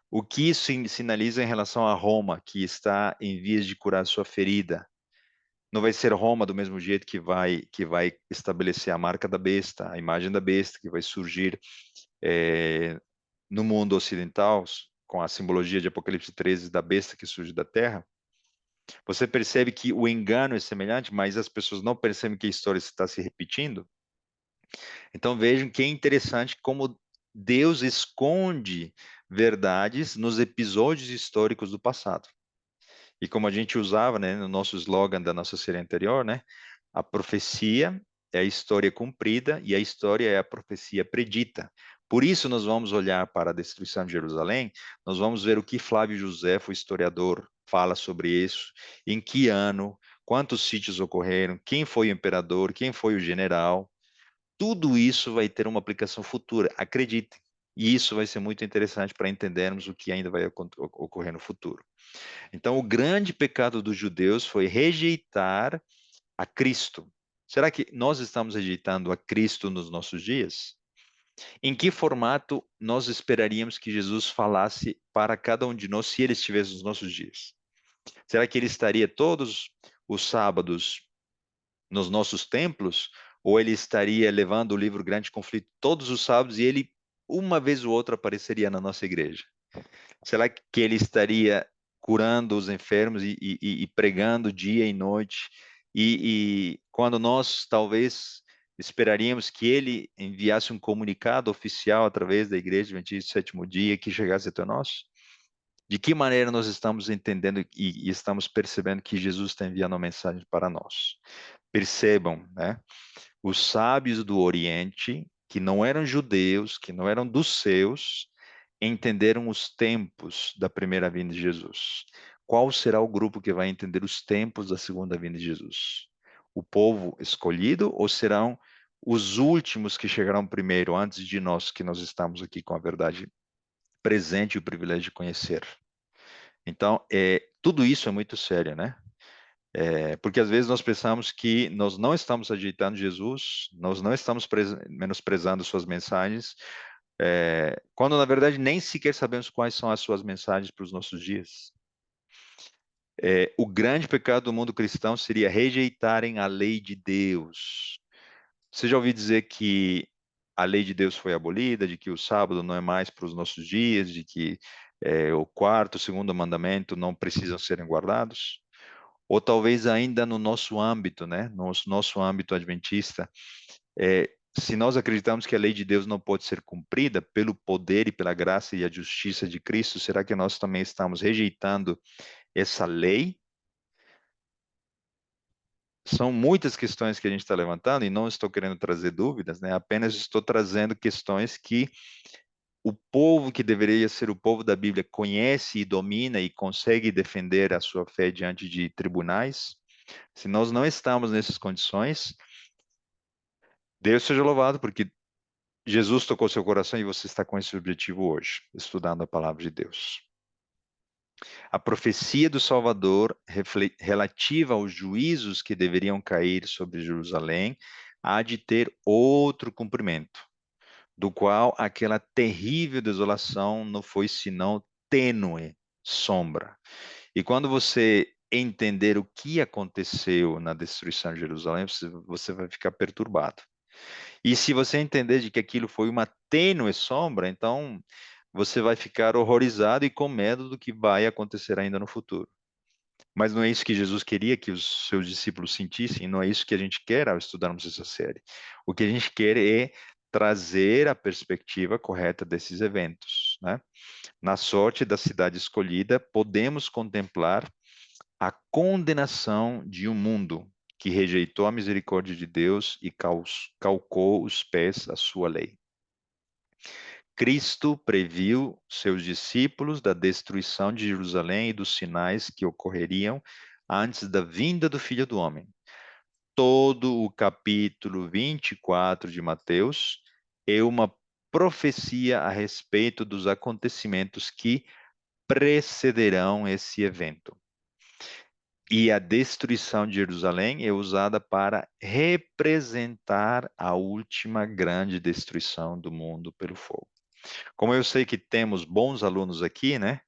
O que isso sinaliza em relação a Roma, que está em vias de curar sua ferida? Não vai ser Roma do mesmo jeito que vai estabelecer a marca da besta, a imagem da besta, que vai surgir no mundo ocidental, com a simbologia de Apocalipse 13 da besta que surge da terra. Você percebe que o engano é semelhante, mas as pessoas não percebem que a história está se repetindo? Então vejam que é interessante como Deus esconde verdades nos episódios históricos do passado. E como a gente usava, né, no nosso slogan da nossa série anterior, né, a profecia é a história cumprida e a história é a profecia predita. Por isso nós vamos olhar para a destruição de Jerusalém, nós vamos ver o que Flávio José, o historiador, fala sobre isso, em que ano, quantos sítios ocorreram, quem foi o imperador, quem foi o general. Tudo isso vai ter uma aplicação futura, acreditem. E isso vai ser muito interessante para entendermos o que ainda vai ocorrer no futuro. Então, o grande pecado dos judeus foi rejeitar a Cristo. Será que nós estamos rejeitando a Cristo nos nossos dias? Em que formato nós esperaríamos que Jesus falasse para cada um de nós se ele estivesse nos nossos dias? Será que ele estaria todos os sábados nos nossos templos? Ou ele estaria levando o livro Grande Conflito todos os sábados e ele, uma vez ou outra, apareceria na nossa igreja? Será que ele estaria curando os enfermos e pregando dia e noite? E quando nós talvez esperaríamos que ele enviasse um comunicado oficial através da Igreja Adventista do Sétimo Dia que chegasse até nós? De que maneira nós estamos entendendo e estamos percebendo que Jesus está enviando uma mensagem para nós? Percebam, né? Os sábios do Oriente, que não eram judeus, que não eram dos seus, entenderam os tempos da primeira vinda de Jesus. Qual será o grupo que vai entender os tempos da segunda vinda de Jesus? O povo escolhido ou serão os últimos que chegarão primeiro, antes de nós, que nós estamos aqui com a verdade presente e o privilégio de conhecer? Então, tudo isso é muito sério, né? Porque às vezes nós pensamos que nós não estamos ajeitando Jesus, nós não estamos menosprezando suas mensagens, quando na verdade nem sequer sabemos quais são as suas mensagens para os nossos dias. O grande pecado do mundo cristão seria rejeitarem a lei de Deus. Você já ouviu dizer que a lei de Deus foi abolida, de que o sábado não é mais para os nossos dias, de que o quarto, o segundo mandamento não precisam serem guardados? Ou talvez ainda no nosso âmbito, né? No nosso âmbito adventista, se nós acreditamos que a lei de Deus não pode ser cumprida pelo poder e pela graça e a justiça de Cristo, será que nós também estamos rejeitando essa lei? São muitas questões que a gente está levantando e não estou querendo trazer dúvidas, né? Apenas estou trazendo questões que o povo que deveria ser o povo da Bíblia conhece e domina e consegue defender a sua fé diante de tribunais. Se nós não estamos nessas condições, Deus seja louvado, porque Jesus tocou seu coração e você está com esse objetivo hoje, estudando a palavra de Deus. A profecia do Salvador, relativa aos juízos que deveriam cair sobre Jerusalém, há de ter outro cumprimento, do qual aquela terrível desolação não foi senão tênue sombra. E quando você entender o que aconteceu na destruição de Jerusalém, você vai ficar perturbado. E se você entender de que aquilo foi uma tênue sombra, então você vai ficar horrorizado e com medo do que vai acontecer ainda no futuro. Mas não é isso que Jesus queria que os seus discípulos sentissem, não é isso que a gente quer ao estudarmos essa série. O que a gente quer é trazer a perspectiva correta desses eventos, né? Na sorte da cidade escolhida, podemos contemplar a condenação de um mundo que rejeitou a misericórdia de Deus e calcou os pés à sua lei. Cristo previu seus discípulos da destruição de Jerusalém e dos sinais que ocorreriam antes da vinda do Filho do Homem. Todo o capítulo 24 de Mateus é uma profecia a respeito dos acontecimentos que precederão esse evento. E a destruição de Jerusalém é usada para representar a última grande destruição do mundo pelo fogo. Como eu sei que temos bons alunos aqui, né?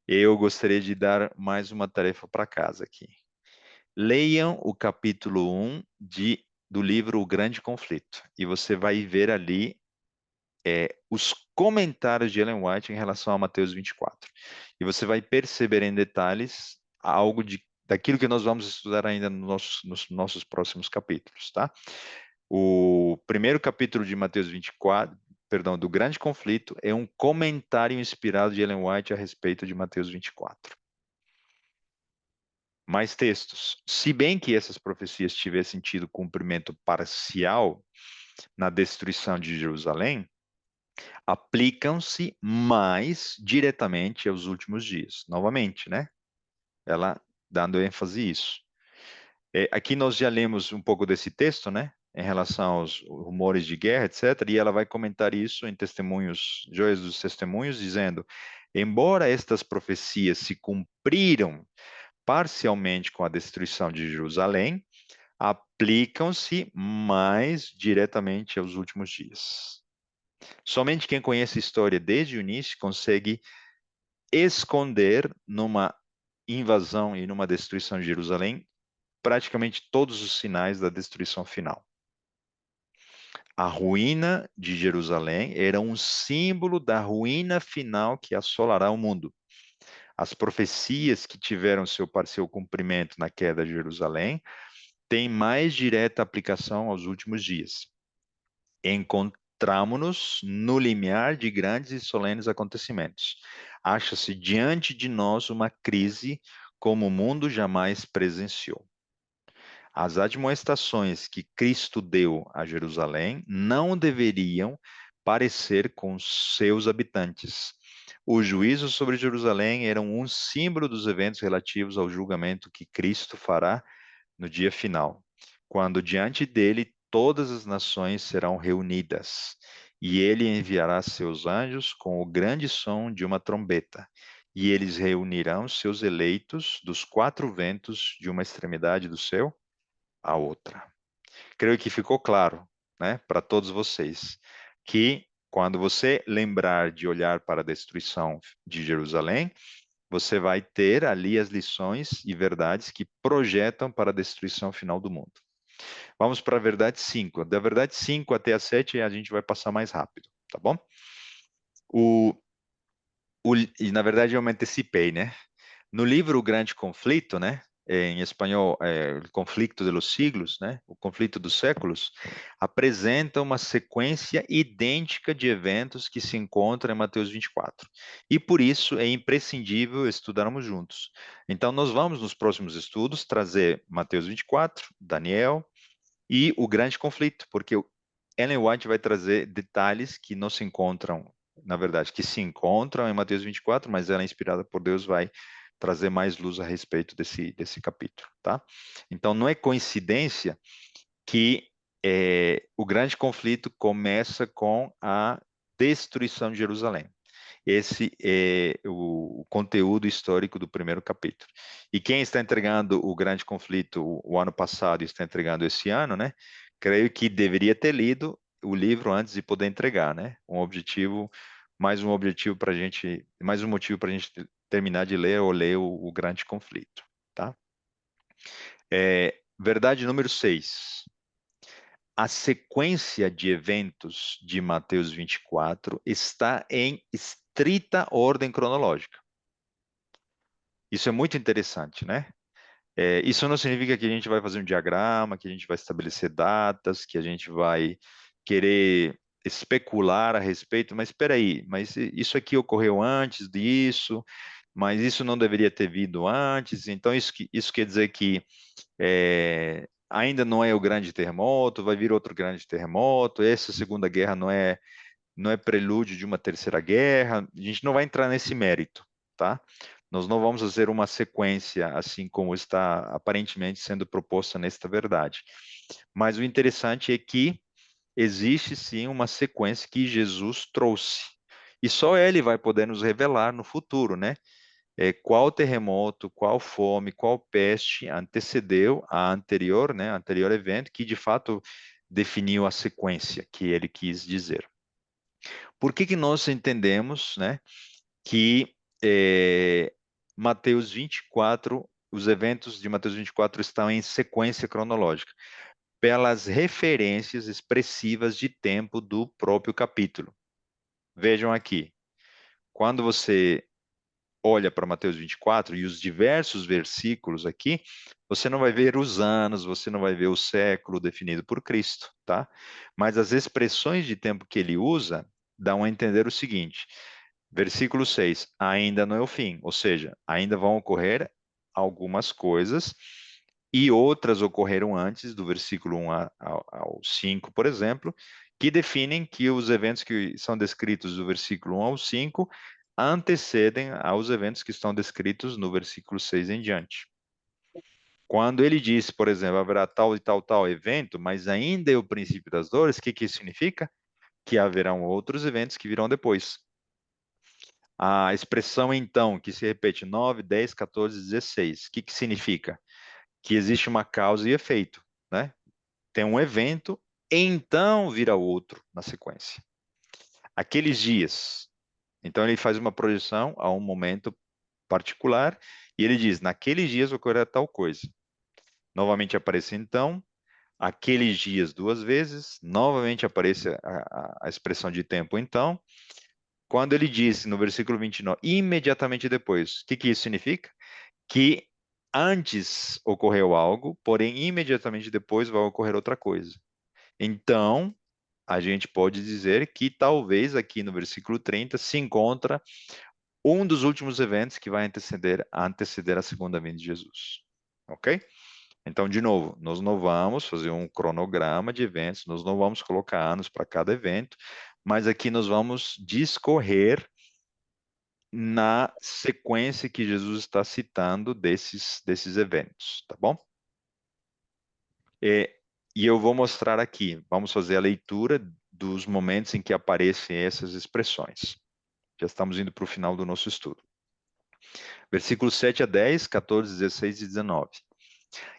Eu gostaria de dar mais uma tarefa para casa aqui. Leiam o capítulo 1 do livro O Grande Conflito. E você vai ver ali os comentários de Ellen White em relação a Mateus 24. E você vai perceber em detalhes algo daquilo que nós vamos estudar ainda nos nossos próximos capítulos, tá? O primeiro capítulo de Mateus 24, perdão, do Grande Conflito, é um comentário inspirado de Ellen White a respeito de Mateus 24. Mais textos. Se bem que essas profecias tivessem tido cumprimento parcial na destruição de Jerusalém, aplicam-se mais diretamente aos últimos dias. Novamente, né? Ela dando ênfase a isso. Aqui nós já lemos um pouco desse texto, né? Em relação aos rumores de guerra, etc. E ela vai comentar isso em Testemunhos, Joias dos Testemunhos, dizendo: embora estas profecias se cumpriram parcialmente com a destruição de Jerusalém, aplicam-se mais diretamente aos últimos dias. Somente quem conhece a história desde o início consegue esconder numa invasão e numa destruição de Jerusalém praticamente todos os sinais da destruição final. A ruína de Jerusalém era um símbolo da ruína final que assolará o mundo. As profecias que tiveram seu cumprimento na queda de Jerusalém têm mais direta aplicação aos últimos dias. Encontramos-nos no limiar de grandes e solenes acontecimentos. Acha-se diante de nós uma crise como o mundo jamais presenciou. As admoestações que Cristo deu a Jerusalém não deveriam parecer com seus habitantes. O juízo sobre Jerusalém era um símbolo dos eventos relativos ao julgamento que Cristo fará no dia final, quando diante dele todas as nações serão reunidas, e ele enviará seus anjos com o grande som de uma trombeta, e eles reunirão seus eleitos dos quatro ventos de uma extremidade do céu à outra. Creio que ficou claro, né, para todos vocês, que quando você lembrar de olhar para a destruição de Jerusalém, você vai ter ali as lições e verdades que projetam para a destruição final do mundo. Vamos para a verdade 5. Da verdade 5 até a 7 a gente vai passar mais rápido, tá bom? O, e na verdade eu me antecipei, né? No livro O Grande Conflito, né? Em espanhol, O Conflito de los Siglos, né? O Conflito dos Séculos, apresenta uma sequência idêntica de eventos que se encontram em Mateus 24. E por isso é imprescindível estudarmos juntos. Então, nós vamos, nos próximos estudos, trazer Mateus 24, Daniel e o Grande Conflito, porque Ellen White vai trazer detalhes que não se encontram, na verdade, que se encontram em Mateus 24, mas ela, inspirada por Deus, vai trazer mais luz a respeito desse capítulo, tá? Então, não é coincidência que o grande conflito começa com a destruição de Jerusalém. Esse é o conteúdo histórico do primeiro capítulo. E quem está entregando o grande conflito o ano passado e está entregando esse ano, né? Creio que deveria ter lido o livro antes de poder entregar, né? Mais um objetivo para a gente, mais um motivo para a gente terminar de ler ou ler o grande conflito, tá? Verdade número 6. A sequência de eventos de Mateus 24 está em estrita ordem cronológica. Isso é muito interessante, né? Isso não significa que a gente vai fazer um diagrama, que a gente vai estabelecer datas, que a gente vai querer especular a respeito, mas espera aí, mas isso aqui ocorreu antes disso, mas isso não deveria ter vindo antes, então isso quer dizer que ainda não é o grande terremoto, vai vir outro grande terremoto, essa Segunda Guerra não é prelúdio de uma terceira guerra, a gente não vai entrar nesse mérito, tá? Nós não vamos fazer uma sequência assim como está aparentemente sendo proposta nesta verdade. Mas o interessante é que existe sim uma sequência que Jesus trouxe. E só ele vai poder nos revelar no futuro, né? Qual terremoto, qual fome, qual peste antecedeu a anterior, né? Anterior evento que de fato definiu a sequência que ele quis dizer. Por que que nós entendemos, né, que Mateus 24, os eventos de Mateus 24 estão em sequência cronológica? Pelas referências expressivas de tempo do próprio capítulo. Vejam aqui, quando você olha para Mateus 24 e os diversos versículos aqui, você não vai ver os anos, você não vai ver o século definido por Cristo, tá? Mas as expressões de tempo que ele usa dão a entender o seguinte: versículo 6, ainda não é o fim, ou seja, ainda vão ocorrer algumas coisas e outras ocorreram antes do versículo 1 ao 5, por exemplo, que definem que os eventos que são descritos do versículo 1 ao 5 antecedem aos eventos que estão descritos no versículo 6 em diante. Quando ele diz, por exemplo, haverá tal e tal evento, mas ainda é o princípio das dores, o que que isso significa? Que haverão outros eventos que virão depois. A expressão então, que se repete 9, 10, 14, 16, o que que significa? Que existe uma causa e efeito, né? Tem um evento, então vira outro na sequência. Aqueles dias, então ele faz uma projeção a um momento particular e ele diz, naqueles dias ocorrerá tal coisa. Novamente aparece então, aqueles dias duas vezes, novamente aparece a expressão de tempo então, quando ele disse no versículo 29, imediatamente depois, o que que isso significa? Que antes ocorreu algo, porém imediatamente depois vai ocorrer outra coisa. Então, a gente pode dizer que talvez aqui no versículo 30 se encontra um dos últimos eventos que vai anteceder a segunda vinda de Jesus. Ok? Então, de novo, nós não vamos fazer um cronograma de eventos, nós não vamos colocar anos para cada evento, mas aqui nós vamos discorrer na sequência que Jesus está citando desses eventos, tá bom? E eu vou mostrar aqui, vamos fazer a leitura dos momentos em que aparecem essas expressões. Já estamos indo para o final do nosso estudo. Versículos 7 a 10, 14, 16 e 19.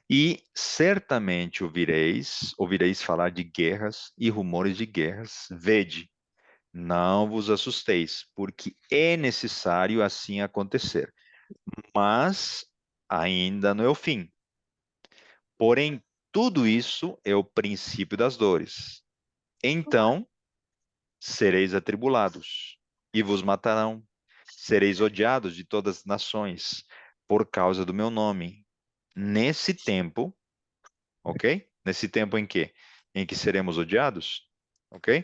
E certamente ouvireis falar de guerras e rumores de guerras. Vede, não vos assusteis, porque é necessário assim acontecer. Mas ainda não é o fim. Porém, tudo isso é o princípio das dores. Então sereis atribulados e vos matarão. Sereis odiados de todas as nações por causa do meu nome. Nesse tempo, ok? Nesse tempo em que? Em que seremos odiados, ok?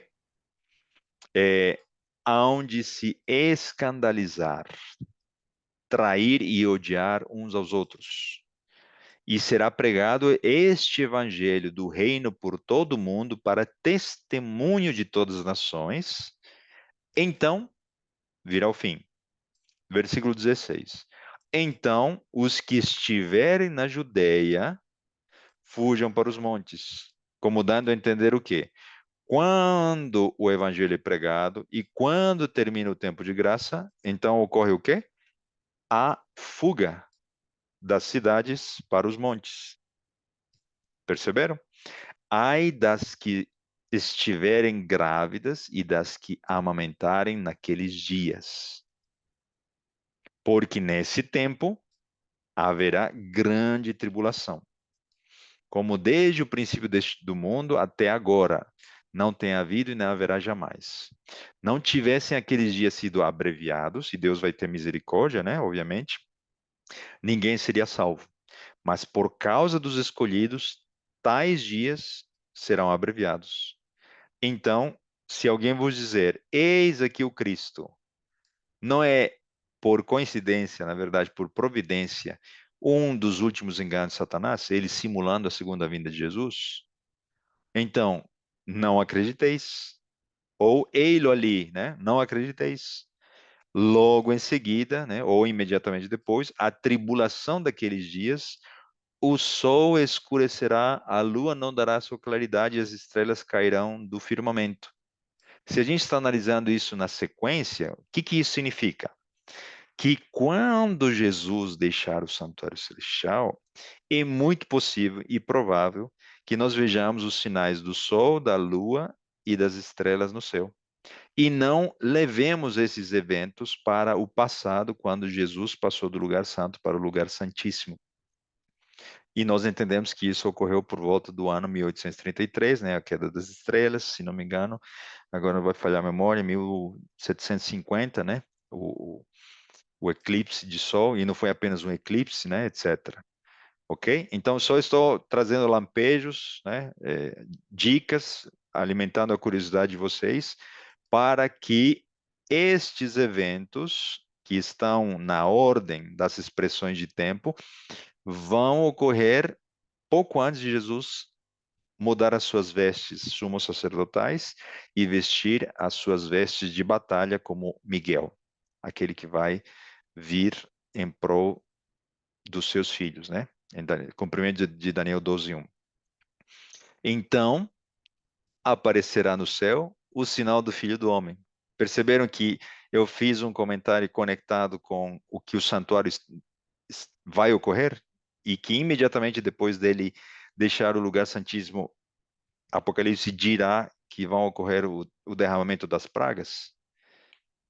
Hão de se escandalizar, trair e odiar uns aos outros. E será pregado este evangelho do reino por todo o mundo para testemunho de todas as nações. Então virá o fim. Versículo 16. Então os que estiverem na Judéia fujam para os montes. Como dando a entender o quê? Quando o evangelho é pregado e quando termina o tempo de graça, então ocorre o quê? A fuga das cidades para os montes. Perceberam? Ai das que estiverem grávidas e das que amamentarem naqueles dias, porque nesse tempo haverá grande tribulação, como desde o princípio do mundo até agora não tem havido e não haverá jamais. Não tivessem aqueles dias sido abreviados, e Deus vai ter misericórdia, né? Obviamente, ninguém seria salvo. Mas por causa dos escolhidos, tais dias serão abreviados. Então, se alguém vos dizer, eis aqui o Cristo, não é por coincidência, na verdade, por providência, um dos últimos enganos de Satanás, ele simulando a segunda vinda de Jesus? Então, não acrediteis. Ou ei-lo ali, né? Não acrediteis. Logo em seguida, né? Ou imediatamente depois, a tribulação daqueles dias, o sol escurecerá, a lua não dará sua claridade e as estrelas cairão do firmamento. Se a gente está analisando isso na sequência, o que que isso significa? Que quando Jesus deixar o santuário celestial, é muito possível e provável que nós vejamos os sinais do sol, da lua e das estrelas no céu. E não levemos esses eventos para o passado, quando Jesus passou do lugar santo para o lugar santíssimo. E nós entendemos que isso ocorreu por volta do ano 1833, né, a queda das estrelas, se não me engano. Agora não vai falhar a memória, 1750, né, o, o eclipse de Sol, e não foi apenas um eclipse, né, etc. Ok? Então, só estou trazendo lampejos, né, dicas, alimentando a curiosidade de vocês, para que estes eventos, que estão na ordem das expressões de tempo, vão ocorrer pouco antes de Jesus mudar as suas vestes sumos sacerdotais e vestir as suas vestes de batalha como Miguel, aquele que vai vir em prol dos seus filhos, né? Em cumprimento de Daniel 12:1. Então aparecerá no céu o sinal do Filho do Homem. Perceberam que eu fiz um comentário conectado com o que o santuário vai ocorrer? E que imediatamente depois dele deixar o lugar santíssimo, Apocalipse dirá que vão ocorrer o derramamento das pragas?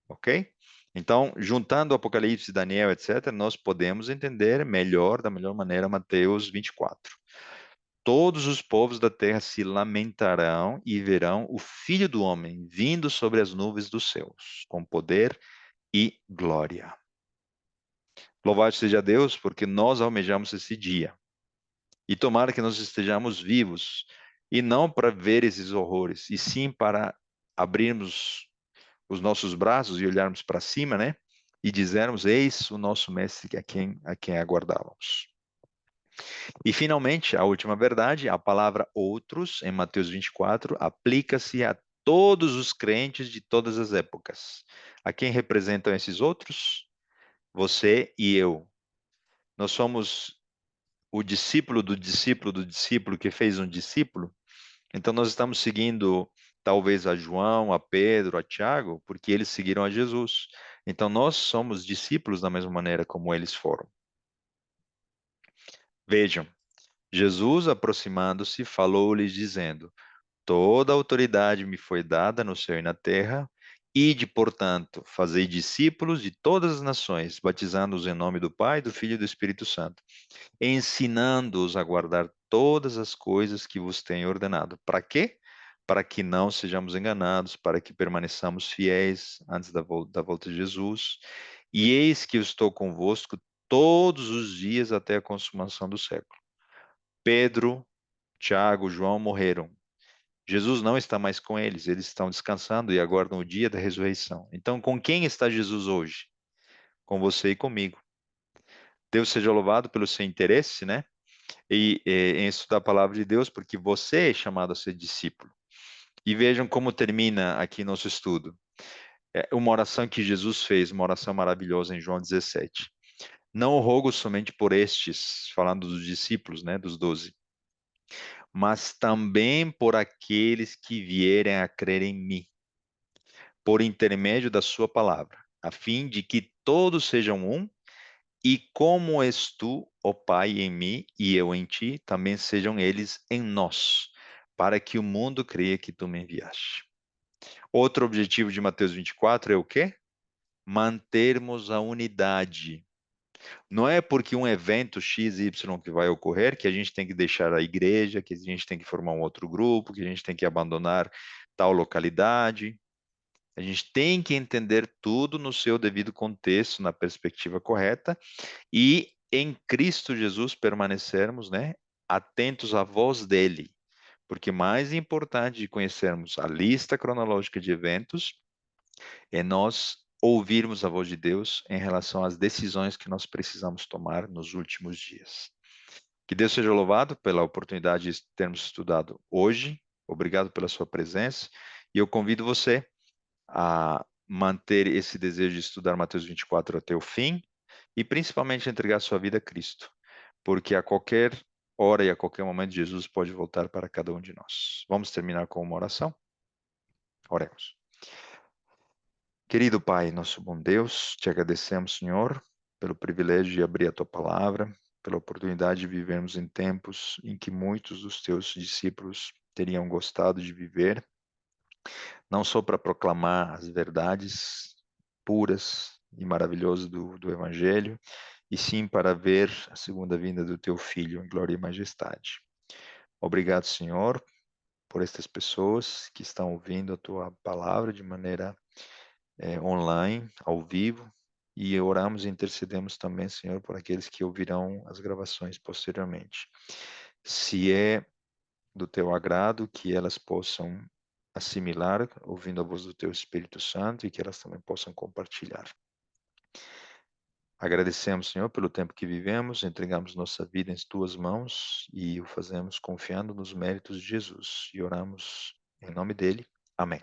Ok? Então, juntando Apocalipse, Daniel, etc., nós podemos entender melhor, da melhor maneira, Mateus 24. Todos os povos da terra se lamentarão e verão o Filho do Homem vindo sobre as nuvens dos céus, com poder e glória. Louvado seja Deus, porque nós almejamos esse dia. E tomara que nós estejamos vivos, e não para ver esses horrores, e sim para abrirmos os nossos braços e olharmos para cima, né? E dizermos: eis o nosso mestre a quem aguardávamos. E finalmente, a última verdade, a palavra outros, em Mateus 24, aplica-se a todos os crentes de todas as épocas. A quem representam esses outros? Você e eu. Nós somos o discípulo do discípulo do discípulo que fez um discípulo. Então nós estamos seguindo talvez a João, a Pedro, a Tiago, porque eles seguiram a Jesus. Então nós somos discípulos da mesma maneira como eles foram. Vejam, Jesus, aproximando-se, falou-lhes dizendo: Toda autoridade me foi dada no céu e na terra. Ide, portanto, fazei discípulos de todas as nações, batizando-os em nome do Pai, do Filho e do Espírito Santo, ensinando-os a guardar todas as coisas que vos tenho ordenado. Para quê? Para que não sejamos enganados, para que permaneçamos fiéis antes da volta de Jesus. E eis que eu estou convosco todos os dias até a consumação do século. Pedro, Tiago, João morreram. Jesus não está mais com eles, eles estão descansando e aguardam o dia da ressurreição. Então, com quem está Jesus hoje? Com você e comigo. Deus seja louvado pelo seu interesse, né? Em estudar a palavra de Deus, porque você é chamado a ser discípulo. E vejam como termina aqui nosso estudo. É uma oração que Jesus fez, uma oração maravilhosa em João 17. Não rogo somente por estes, falando dos discípulos, né, dos 12, mas também por aqueles que vierem a crer em mim, por intermédio da sua palavra, a fim de que todos sejam um, e como és tu, ó Pai, em mim e eu em ti, também sejam eles em nós, para que o mundo creia que tu me enviaste. Outro objetivo de Mateus 24 é o quê? Mantermos a unidade. Não é porque um evento X, Y que vai ocorrer que a gente tem que deixar a igreja, que a gente tem que formar um outro grupo, que a gente tem que abandonar tal localidade. A gente tem que entender tudo no seu devido contexto, na perspectiva correta, e em Cristo Jesus permanecermos, né, atentos à voz dele. Porque mais importante de conhecermos a lista cronológica de eventos é nós ouvirmos a voz de Deus em relação às decisões que nós precisamos tomar nos últimos dias. Que Deus seja louvado pela oportunidade de termos estudado hoje. Obrigado pela sua presença. E eu convido você a manter esse desejo de estudar Mateus 24 até o fim e principalmente entregar sua vida a Cristo, porque a qualquer hora e a qualquer momento Jesus pode voltar para cada um de nós. Vamos terminar com uma oração? Oremos. Querido Pai, nosso bom Deus, te agradecemos, Senhor, pelo privilégio de abrir a tua palavra, pela oportunidade de vivermos em tempos em que muitos dos teus discípulos teriam gostado de viver, não só para proclamar as verdades puras e maravilhosas do Evangelho, e sim para ver a segunda vinda do teu Filho em glória e majestade. Obrigado, Senhor, por estas pessoas que estão ouvindo a tua palavra de maneira online, ao vivo, e oramos e intercedemos também, Senhor, por aqueles que ouvirão as gravações posteriormente. Se é do teu agrado, que elas possam assimilar, ouvindo a voz do teu Espírito Santo, e que elas também possam compartilhar. Agradecemos, Senhor, pelo tempo que vivemos, entregamos nossa vida em tuas mãos e o fazemos confiando nos méritos de Jesus. E oramos em nome dele. Amém.